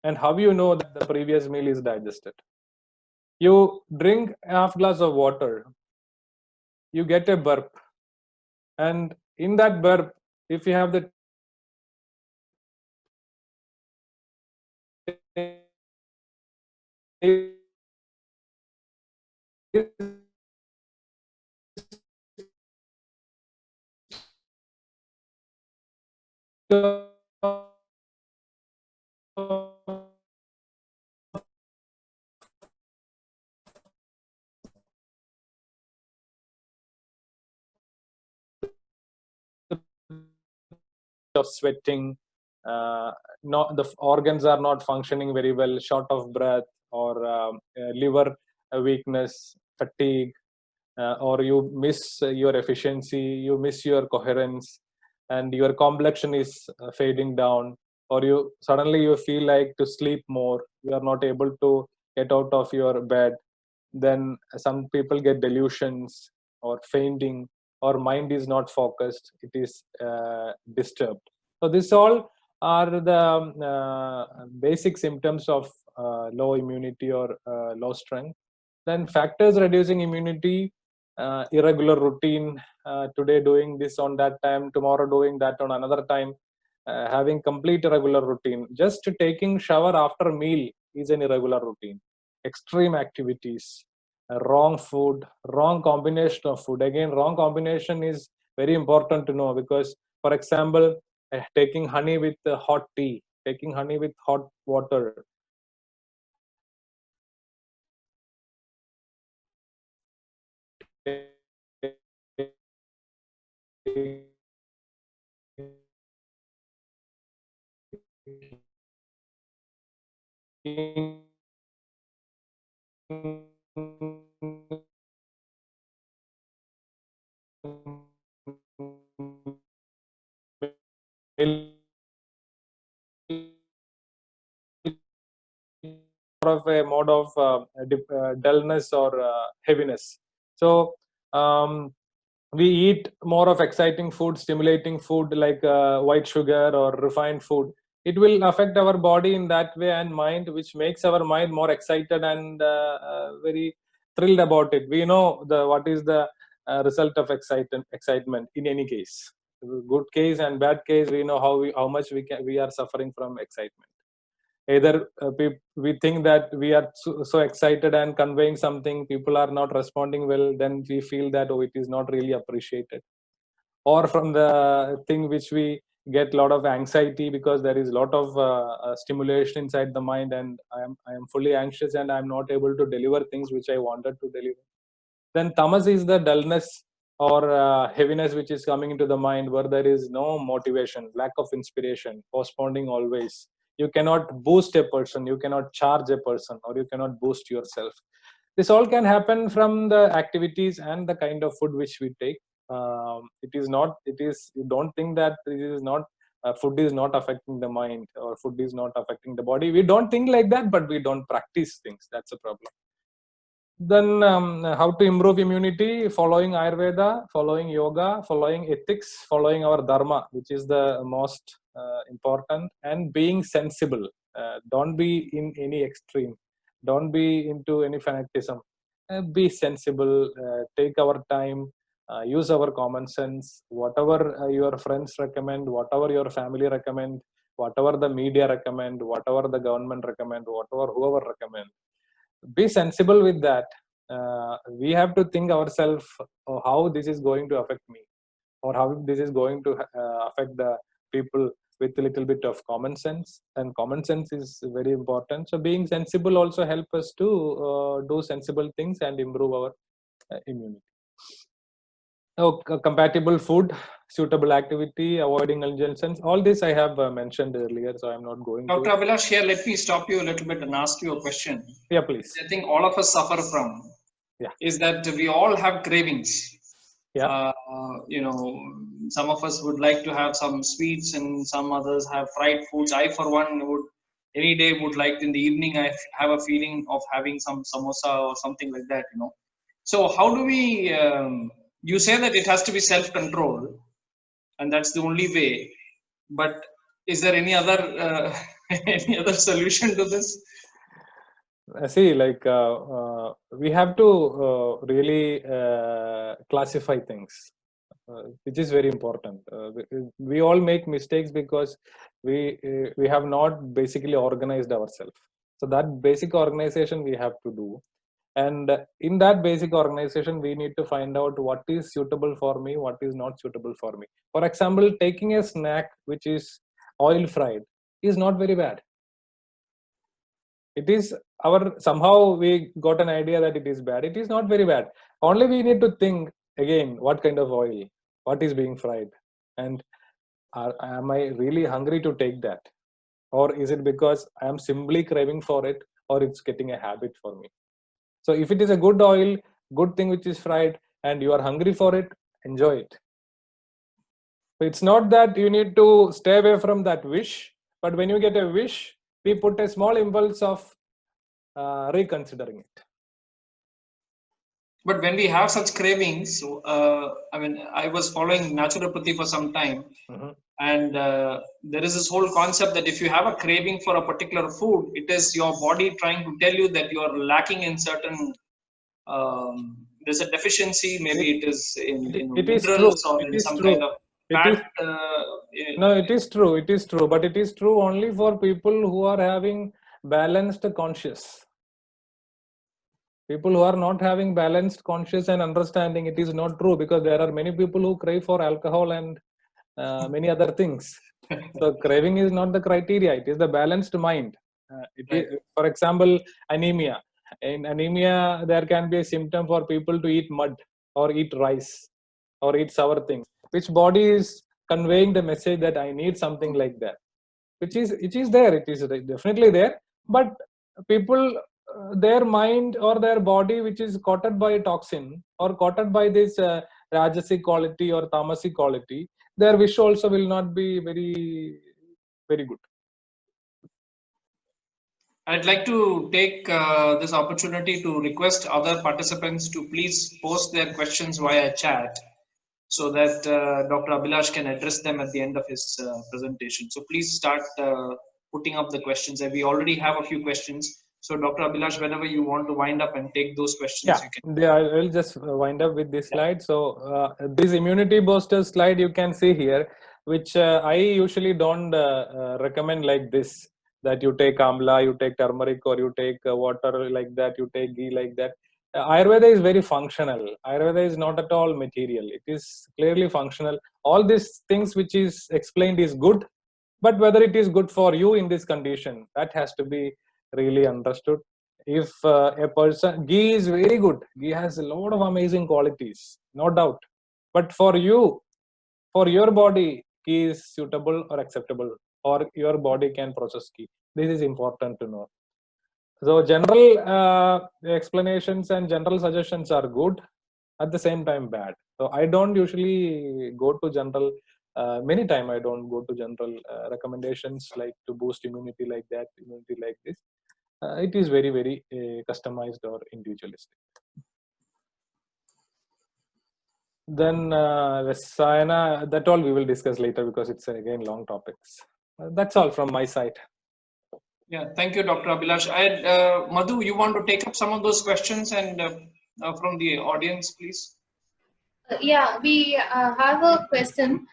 And how you know that the previous meal is digested? You drink half glass of water, you get a burp, and in that burp, if you have the of sweating, not the organs are not functioning very well, short of breath, or liver weakness, fatigue, or you miss your efficiency, you miss your coherence, and your complexion is fading down, or you suddenly you feel like to sleep more, you are not able to get out of your bed. Then some people get delusions or fainting, or mind is not focused, it is disturbed. So this all are the basic symptoms of low immunity or low strength. Then factors reducing immunity: irregular routine, today doing this on that time, tomorrow doing that on another time, having complete irregular routine. Just taking shower after meal is an irregular routine. Extreme activities, wrong food, wrong combination of food. Again, wrong combination is very important to know, because, for example, taking honey with hot tea, taking honey with hot water, of a mode of dullness or heaviness. So um, we eat more of exciting food, stimulating food, like white sugar or refined food. It will affect our body in that way, and mind, which makes our mind more excited and very thrilled about it. We know what is the result of excitement in any case. Good case and bad case, we know how much we are suffering from excitement. Either we think that we are so excited and conveying something, people are not responding well, then we feel that, oh, it is not really appreciated. Or from the thing which we get a lot of anxiety because there is a lot of stimulation inside the mind, and I am fully anxious and I'm not able to deliver things which I wanted to deliver. Then tamas is the dullness or heaviness which is coming into the mind, where there is no motivation, lack of inspiration, postponing always. You cannot boost a person, you cannot charge a person, or you cannot boost yourself. This all can happen from the activities and the kind of food which we take. It is not, it is, you don't think that it is not, food is not affecting the mind or food is not affecting the body. We don't think like that, but we don't practice things. That's a problem. Then how to improve immunity? Following Ayurveda, following yoga, following ethics, following our dharma, which is the most important, and being sensible. Don't be in any extreme. Don't be into any fanaticism. Be sensible. Take our time. Use our common sense. Whatever your friends recommend, whatever your family recommend, whatever the media recommend, whatever the government recommend, whatever whoever recommend, be sensible with that. We have to think ourselves how this is going to affect me, or how this is going to affect the people, with a little bit of common sense. And common sense is very important. So being sensible also help us to do sensible things and improve our immunity. Compatible food, suitable activity, avoiding indulgence. All this I have mentioned earlier, so I'm not going Dr. to. Abilash, here, let me stop you a little bit and ask you a question. Yeah, please. I think all of us suffer from is that we all have cravings. Yeah. Some of us would like to have some sweets, and some others have fried foods. I, for one, would any day would like in the evening. I have a feeling of having some samosa or something like that. So how do we? You say that it has to be self-control, and that's the only way. But is there any other any other solution to this? See, like we have to really classify things, which is very important. We all make mistakes because we have not basically organized ourselves. So that basic organization we have to do, and in that basic organization we need to find out what is suitable for me, what is not suitable for me. For example, taking a snack which is oil fried is not very bad. It is somehow we got an idea that it is bad. It is not very bad. Only we need to think again, what kind of oil, what is being fried, and am I really hungry to take that, or is it because I am simply craving for it, or it's getting a habit for me? So if it is a good oil, good thing which is fried, and you are hungry for it, enjoy it. So it's not that you need to stay away from that wish, but when you get a wish, we put a small impulse of reconsidering it. But when we have such cravings, I was following naturopathy for some time, and there is this whole concept that if you have a craving for a particular food, it is your body trying to tell you that you are lacking in certain. There's a deficiency. Maybe it is in minerals or in some kind of fat. No, it is true. It is true, but it is true only for people who are having balanced conscious. People who are not having balanced conscious and understanding, it is not true, because there are many people who crave for alcohol and many other things. So craving is not the criteria. It is the balanced mind. For example, anemia. In anemia, there can be a symptom for people to eat mud or eat rice or eat sour things, which body is conveying the message that I need something like that, which is there. It is definitely there, but people, their mind or their body, which is coated by toxin or coated by this rajasic quality or tamasic quality, their wish also will not be very, very good. I'd like to take this opportunity to request other participants to please post their questions via chat, so that Dr. Abilash can address them at the end of his presentation. So please start putting up the questions. And we already have a few questions. So Dr. Abilash, whenever you want to wind up and take those questions, you can. Yeah, I will just wind up with this slide. So this immunity booster slide you can see here, which I usually don't recommend like this. that you take amla, you take turmeric, or you take water like that, you take ghee like that. Ayurveda is very functional. Ayurveda is not at all material. It is clearly functional. All these things which is explained is good, but whether it is good for you in this condition, that has to be really understood. If a person, ghee is very good. Ghee has a lot of amazing qualities, no doubt. But for you, for your body, ghee is suitable or acceptable, or your body can process ghee. This is important to know. So general explanations and general suggestions are good, at the same time bad. So I don't usually go to general. Many time I don't go to general recommendations like to boost immunity like that, immunity like this. It is very very customized or individualistic. Then Rasayana, that all we will discuss later because it's again long topics. That's all from my side. Yeah, thank you, Dr. Abilash. Madhu, you want to take up some of those questions and from the audience, please? Yeah, we have a question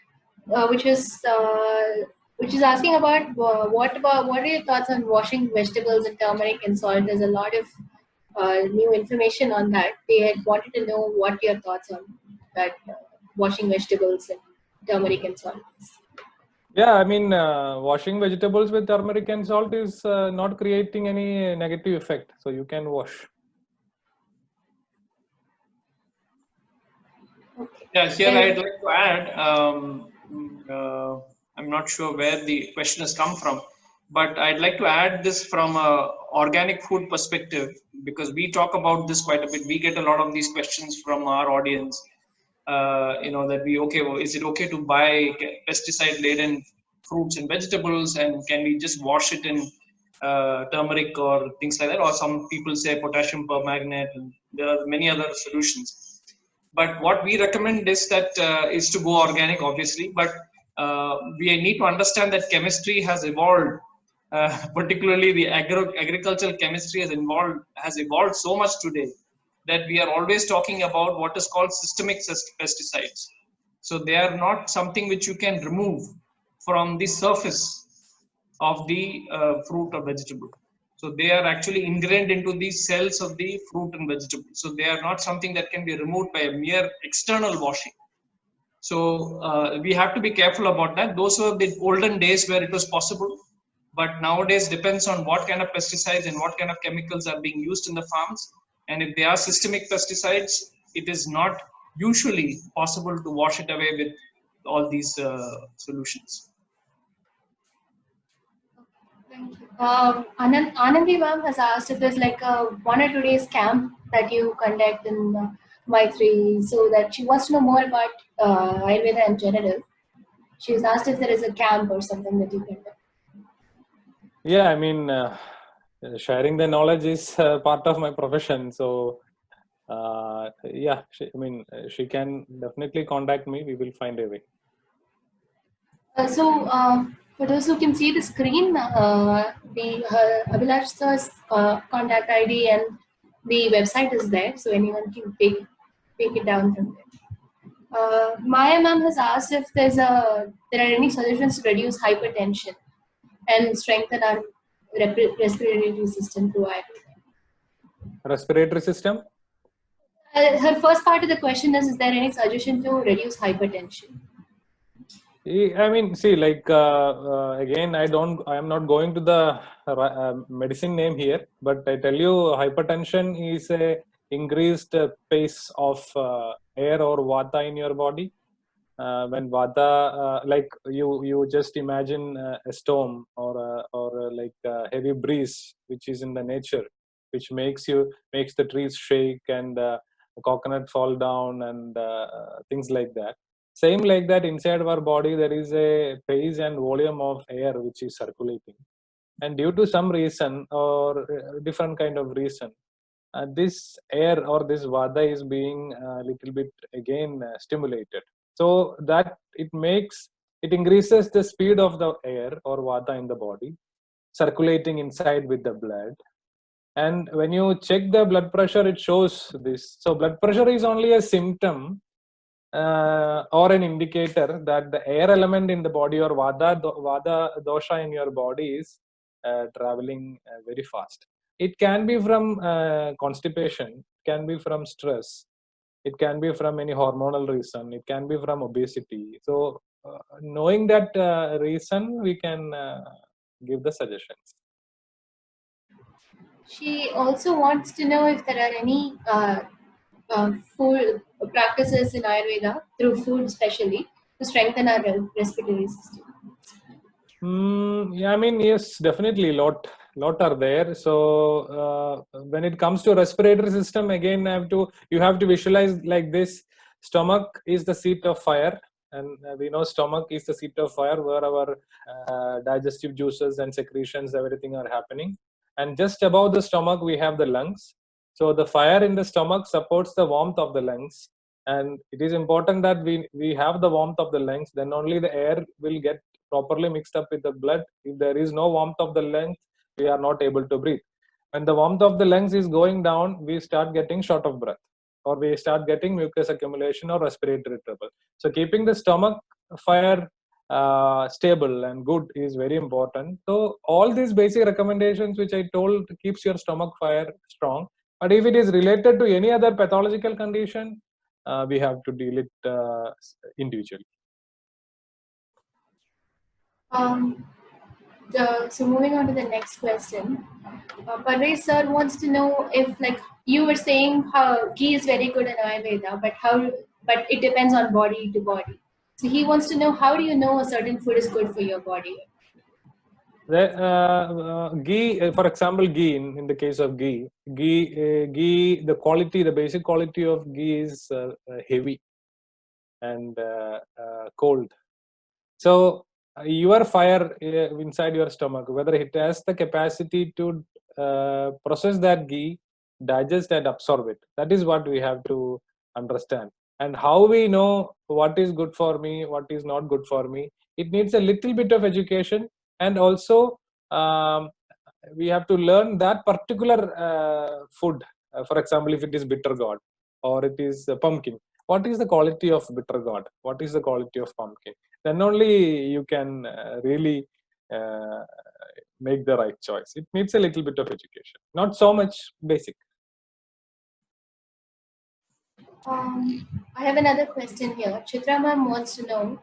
uh, which is uh, which is asking about what are your thoughts on washing vegetables in turmeric and salt? There's a lot of new information on that. They had wanted to know what your thoughts on that washing vegetables in turmeric and salt. Yeah, I mean, washing vegetables with turmeric and salt is not creating any negative effect. So you can wash. Okay. Yeah, here I'd like to add, I'm not sure where the question has come from, but I'd like to add this from a organic food perspective, because we talk about this quite a bit. We get a lot of these questions from our audience. That well, is it okay to buy pesticide laden fruits and vegetables, and can we just wash it in turmeric or things like that? Or some people say potassium permanganate, and there are many other solutions. But what we recommend is that is to go organic, obviously, but we need to understand that chemistry has evolved. Particularly the agricultural chemistry has evolved so much today that we are always talking about what is called systemic pesticides. So they are not something which you can remove from the surface of the fruit or vegetable. So they are actually ingrained into the cells of the fruit and vegetable. So they are not something that can be removed by a mere external washing. So we have to be careful about that. Those were the olden days where it was possible, but nowadays depends on what kind of pesticides and what kind of chemicals are being used in the farms. And if they are systemic pesticides, it is not usually possible to wash it away with all these solutions. Thank you. Anandi ma'am has asked if there's like a 1 or 2 days camp that you conduct in Maitreyi, so that she wants to know more about Ayurveda in general. She's asked if there is a camp or something that you conduct. Yeah, I mean, sharing the knowledge is part of my profession. So, yeah, she can definitely contact me. We will find a way. For those who can see the screen, Abilash sir's contact ID and the website is there, so anyone can take it down from there. Maya ma'am has asked if there are any suggestions to reduce hypertension and strengthen our respiratory system through Ayurveda. Respiratory system? Her first part of the question is there any suggestion to reduce hypertension? I mean, see, like again, I am not going to the medicine name here, but I tell you, hypertension is a increased pace of air or vata in your body. When vata, like you just imagine a storm or like a heavy breeze, which is in the nature, which makes the trees shake and the coconut fall down and things like that. Same like that, inside our body, there is a pace and volume of air which is circulating. And due to some reason or different kind of reason, this air or this vada is being a little bit again stimulated. So that it increases the speed of the air or vata in the body, circulating inside with the blood. And when you check the blood pressure, it shows this. So blood pressure is only a symptom or an indicator that the air element in the body or vada dosha in your body is traveling very fast. It can be from constipation, can be from stress, it can be from any hormonal reason, it can be from obesity. So knowing that reason, we can give the suggestions. She also wants to know if there are any food practices in Ayurveda, through food especially, to strengthen our respiratory system. Yeah, I mean, yes, definitely, lot are there. So when it comes to respiratory system, again, you have to visualize like this: stomach is the seat of fire, and we know stomach is the seat of fire, where our digestive juices and secretions, everything are happening. And just above the stomach, we have the lungs. So the fire in the stomach supports the warmth of the lungs, and it is important that we have the warmth of the lungs. Then only the air will get properly mixed up with the blood. If there is no warmth of the lungs, we are not able to breathe. When the warmth of the lungs is going down, we start getting short of breath, or we start getting mucus accumulation or respiratory trouble. So keeping the stomach fire stable and good is very important. So all these basic recommendations which I told keeps your stomach fire strong. But if it is related to any other pathological condition, we have to deal it individually. So moving on to the next question, Parvez sir wants to know if, like you were saying, how ghee is very good in Ayurveda, but it depends on body to body. So he wants to know, how do you know a certain food is good for your body? Ghee, for example, ghee, in the case of ghee, the quality, the basic quality of ghee is heavy and cold. So your fire inside your stomach, whether it has the capacity to process that ghee, digest and absorb it, that is what we have to understand. And how we know what is good for me, what is not good for me, it needs a little bit of education. And also we have to learn that particular food. For example, if it is bitter gourd or it is pumpkin, what is the quality of bitter gourd, what is the quality of pumpkin? Then only you can really make the right choice. It needs a little bit of education, not so much basic. I have another question here. Chitra ma'am wants to know,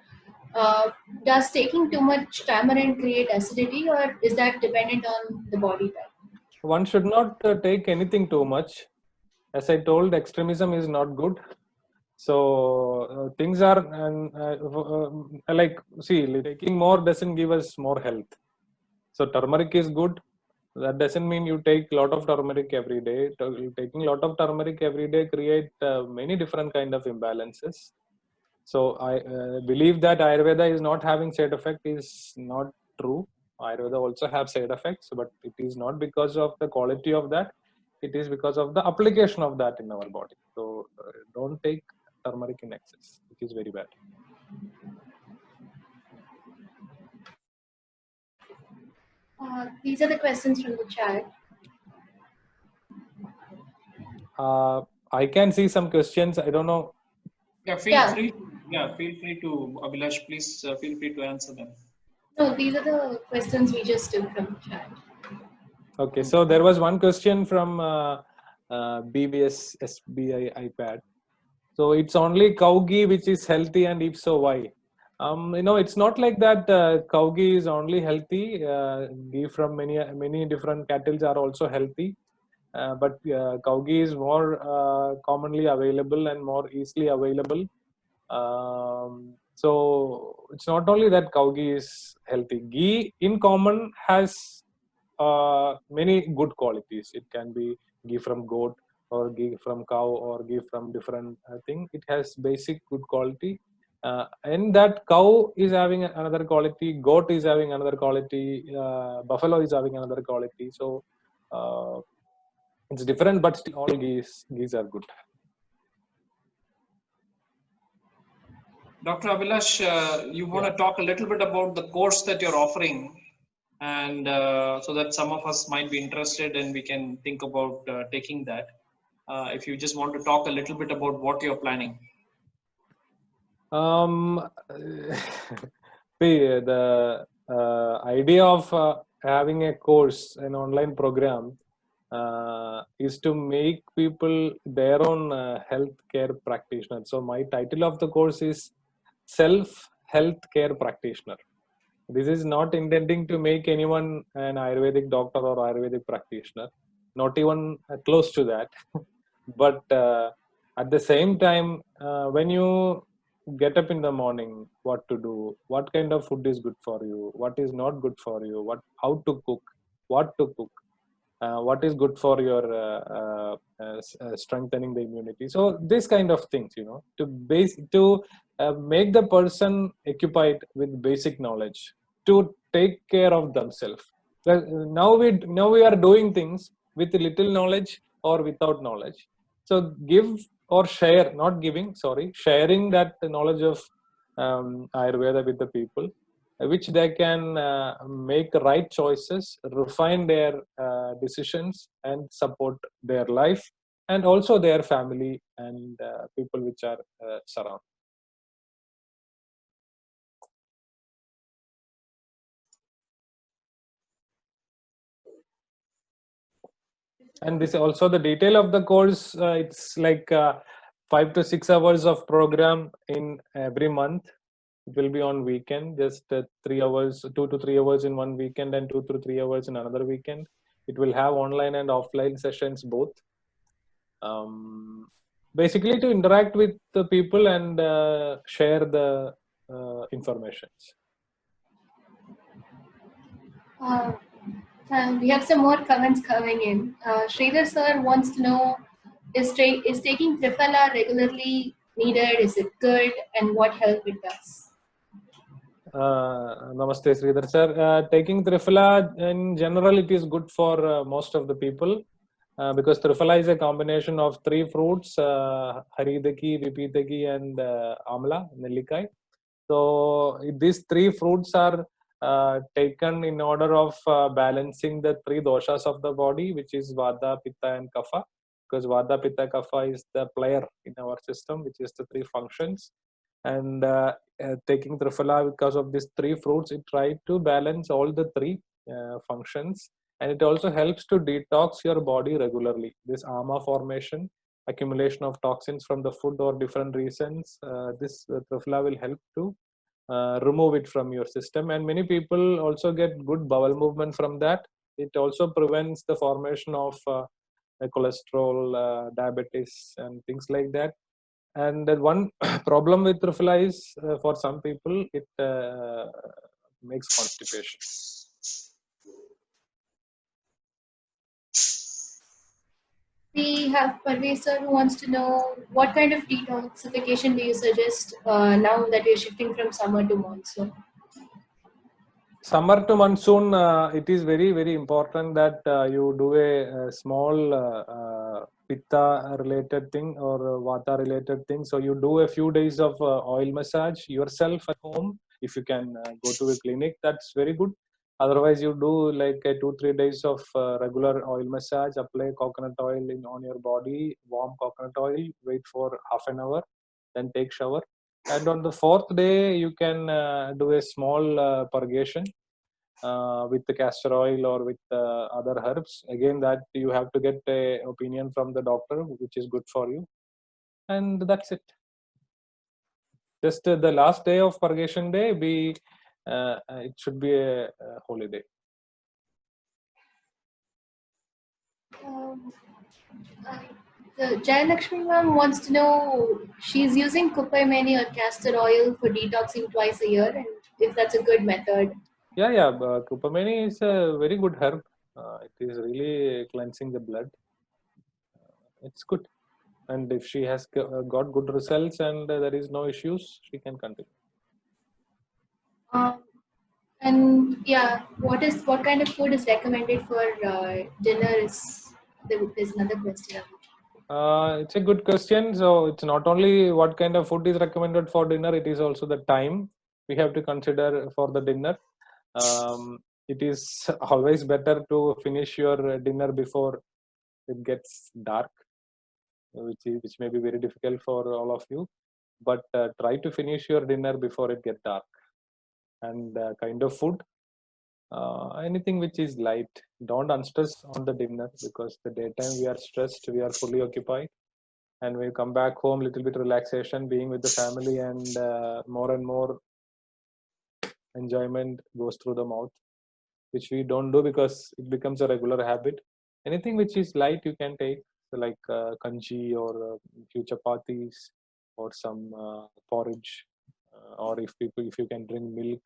does taking too much tamarind create acidity, or is that dependent on the body type? One should not take anything too much. As I told, extremism is not good. So things are like, see, taking more doesn't give us more health. So turmeric is good. That doesn't mean you take a lot of turmeric every day. Taking a lot of turmeric every day create many different kind of imbalances. So I believe that Ayurveda is not having side effect is not true. Ayurveda also have side effects, but it is not because of the quality of that. It is because of the application of that in our body. So don't take turmeric in excess, which is very bad. These are the questions from the chat. I can see some questions. I don't know. Yeah, feel free. Yeah, feel free to, Abhilash, please feel free to answer them. No, these are the questions we just took from the chat. Okay, so there was one question from BBS SBI iPad. So it's only cow ghee which is healthy, and if so, why? It's not like that. Cow ghee is only healthy. Ghee from many different cattle are also healthy, but cow ghee is more commonly available and more easily available. So it's not only that cow ghee is healthy. Ghee in common has many good qualities. It can be ghee from goat, or ghee from cow, or ghee from different thing. It has basic good quality. And that cow is having another quality, goat is having another quality, buffalo is having another quality. So it's different, but still all ghees are good. Dr. Abilash, you want to talk a little bit about the course that you're offering, and so that some of us might be interested and we can think about taking that. If you just want to talk a little bit about what you're planning. The idea of having a course, an online program, is to make people their own healthcare practitioner. So my title of the course is Self Healthcare Practitioner. This is not intending to make anyone an Ayurvedic doctor or Ayurvedic practitioner, not even close to that. But at the same time, when you get up in the morning, what to do, what kind of food is good for you, what is not good for you, how to cook, what to cook, what is good for your strengthening the immunity. So this kind of things, to make the person occupied with basic knowledge to take care of themselves. Well, now we are doing things with little knowledge or without knowledge. So give or share, not giving, sorry, sharing that knowledge of Ayurveda with the people, which they can make right choices, refine their decisions, and support their life and also their family and people which are surrounded. And this also the detail of the course. It's like 5 to 6 hours of program in every month. It will be on weekend, just 3 hours, 2 to 3 hours in one weekend and 2 to 3 hours in another weekend. It will have online and offline sessions both. Basically to interact with the people and share the informations. We have some more comments coming in. Sridhar sir wants to know, is taking Triphala regularly needed? Is it good? And what help it does? Namaste, Sridhar sir. Taking Triphala in general, it is good for most of the people because Triphala is a combination of three fruits, Haridaki, Vipitaki and Amla, Nellikai. So these three fruits are taken in order of balancing the three doshas of the body, which is Vata, Pitta and Kapha. Because Vata, Pitta, Kapha is the player in our system, which is the three functions. And taking Triphala, because of these three fruits, it tries to balance all the three functions. And it also helps to detox your body regularly. This ama formation, accumulation of toxins from the food or different reasons, this Triphala will help to remove it from your system. And many people also get good bowel movement from that. It also prevents the formation of cholesterol, diabetes and things like that. And one problem with Triphala is for some people it makes constipation. We have Parvez sir who wants to know, what kind of detoxification do you suggest now that we're shifting from summer to monsoon? Summer to monsoon, it is very, very important that you do a small pitta related thing or vata related thing. So you do a few days of oil massage yourself at home. If you can go to a clinic, that's very good. Otherwise, you do like 2-3 days of regular oil massage, apply coconut oil on your body, warm coconut oil, wait for half an hour, then take shower. And on the fourth day, you can do a small purgation with the castor oil or with other herbs. Again, that you have to get a opinion from the doctor, which is good for you. And that's it. Just the last day of purgation day, it should be a holiday. Jayalakshmi ma'am wants to know, she's using kuppaimeni or castor oil for detoxing twice a year, and if that's a good method. Yeah. Kupameni is a very good herb. It is really cleansing the blood. It's good. And if she has got good results and there is no issues, she can continue. And yeah, what kind of food is recommended for dinner? There's another question. It's a good question. So it's not only what kind of food is recommended for dinner, it is also the time we have to consider for the dinner. It is always better to finish your dinner before it gets dark, which may be very difficult for all of you. But try to finish your dinner before it gets dark. And kind of food, Anything which is light. Don't unstress on the dinner, because the daytime we are stressed, we are fully occupied, and we come back home, little bit relaxation, being with the family, and more enjoyment goes through the mouth, which we don't do because it becomes a regular habit. Anything which is light you can take, so like kanji or few chapatis or some porridge, or if you can drink milk,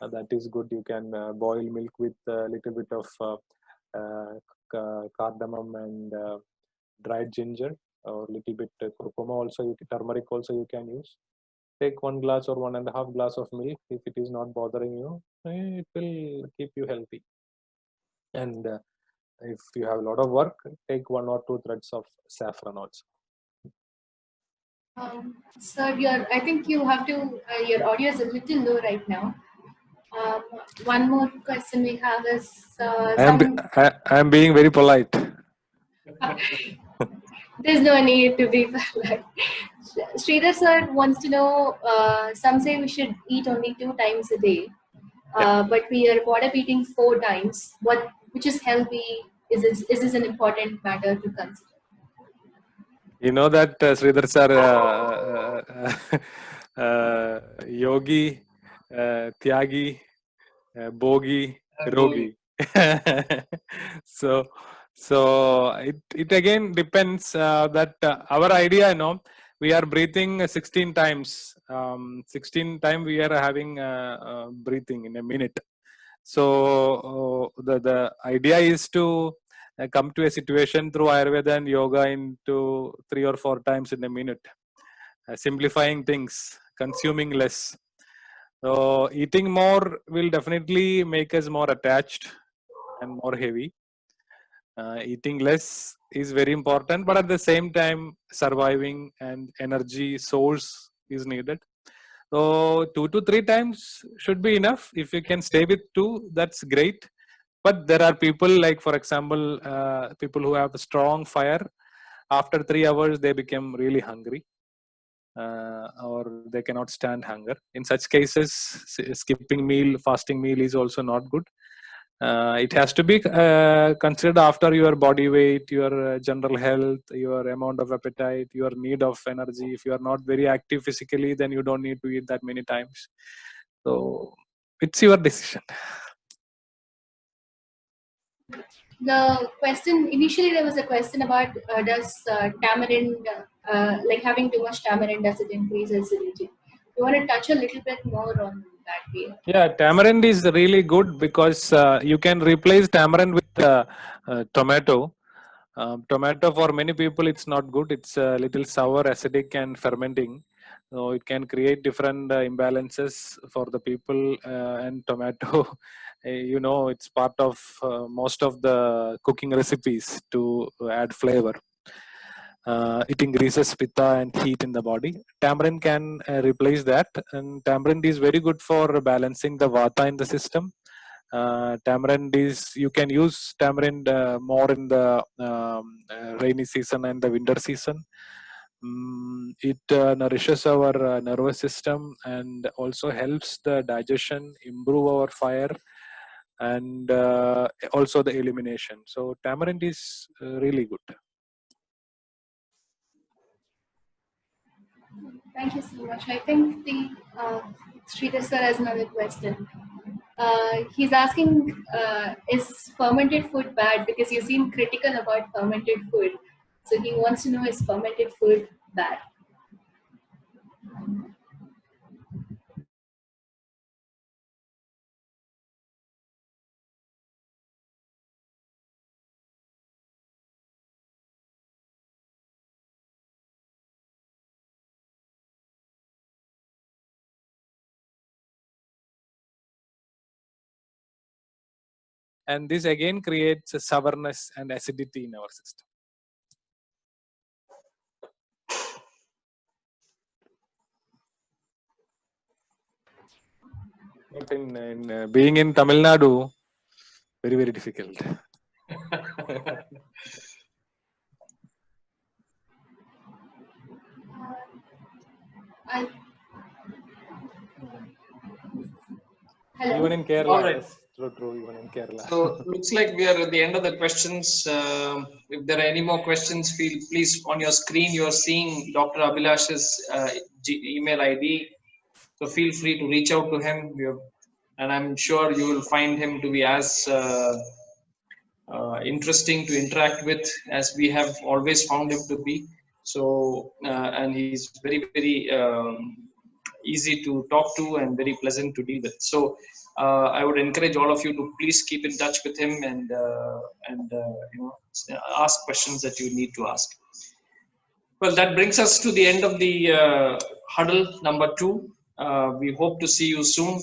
that is good. You can boil milk with a little bit of cardamom and dried ginger, or little bit curcuma also, turmeric also you can use. Take 1 glass or 1.5 glass of milk. If it is not bothering you, it will keep you healthy. And if you have a lot of work, take 1 or 2 threads of saffron also. Sir, I think you have to, your audio is a little low right now. One more question we have is I am being very polite. there's no need to be polite. Sridhar sir wants to know, some say we should eat only 2 times a day, but we are report of eating 4 times. Which is healthy? Is this an important matter to consider? You know that Sridhar sir, yogi, tyagi, bogi, rogi. so it again depends that our idea, we are breathing 16 times. 16 times we are having breathing in a minute. So the idea is to come to a situation through Ayurveda and yoga into 3 or 4 times in a minute, simplifying things, consuming less. So eating more will definitely make us more attached and more heavy. Eating less is very important, but at the same time, surviving and energy source is needed. So 2 to 3 times should be enough. If you can stay with 2, that's great. But there are people, like for example, people who have strong fire. After 3 hours, they become really hungry, or they cannot stand hunger. In such cases, skipping meal, fasting meal is also not good. It has to be considered after your body weight, your general health, your amount of appetite, your need of energy. If you are not very active physically, then you don't need to eat that many times. So it's your decision. The question, initially there was a question about does tamarind, like having too much tamarind, does it increase acidity? You want to touch a little bit more on that way? Yeah, tamarind is really good because you can replace tamarind with tomato. Tomato for many people it's not good. It's a little sour, acidic, and fermenting. So it can create different imbalances for the people. And tomato, it's part of most of the cooking recipes to add flavor. It increases pitta and heat in the body. Tamarind can replace that, and tamarind is very good for balancing the vata in the system. Tamarind is, you can use tamarind more in the rainy season and the winter season. It nourishes our nervous system and also helps the digestion, improve our fire, and also the elimination. So tamarind is really good. Thank you so much. I think the Sridhar sir has another question. He's asking, is fermented food bad? Because you seem critical about fermented food. So he wants to know, is fermented food bad? And this again creates a sourness and acidity in our system. But in being in Tamil Nadu, very, very difficult. Hello? Even in Kerala, All right. yes, True, even in Kerala. So looks like we are at the end of the questions. If there are any more questions, please on your screen you are seeing Dr. Abilash's email ID. So feel free to reach out to him, and I'm sure you will find him to be as interesting to interact with as we have always found him to be. So and he's very easy to talk to and very pleasant to deal with. So I would encourage all of you to please keep in touch with him and ask questions that you need to ask. Well, that brings us to the end of the huddle number 2. We hope to see you soon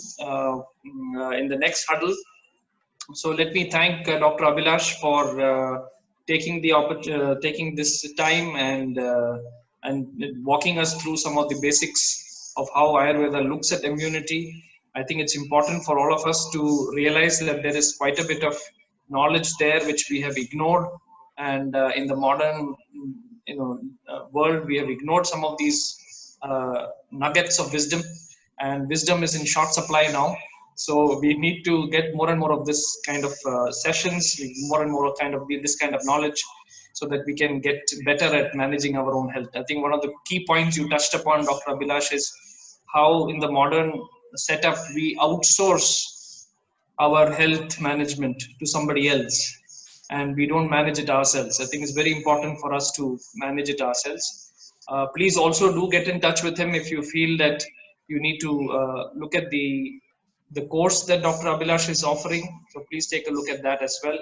in the next huddle. So let me thank Dr. Abilash for taking this time and walking us through some of the basics of how Ayurveda looks at immunity. I think it's important for all of us to realize that there is quite a bit of knowledge there which we have ignored, and in the modern world we have ignored some of these nuggets of wisdom, and wisdom is in short supply now. So we need to get more and more of this kind of sessions, more and more kind of this kind of knowledge, so that we can get better at managing our own health. I think one of the key points you touched upon, Dr. Abilash, is how in the modern setup we outsource our health management to somebody else, and we don't manage it ourselves. I think it's very important for us to manage it ourselves. Please also do get in touch with him if you feel that you need to look at the course that Dr. Abilash is offering. So please take a look at that as well.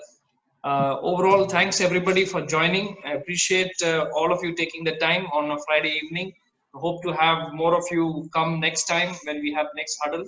Overall, thanks everybody for joining. I appreciate all of you taking the time on a Friday evening. I hope to have more of you come next time when we have next huddle.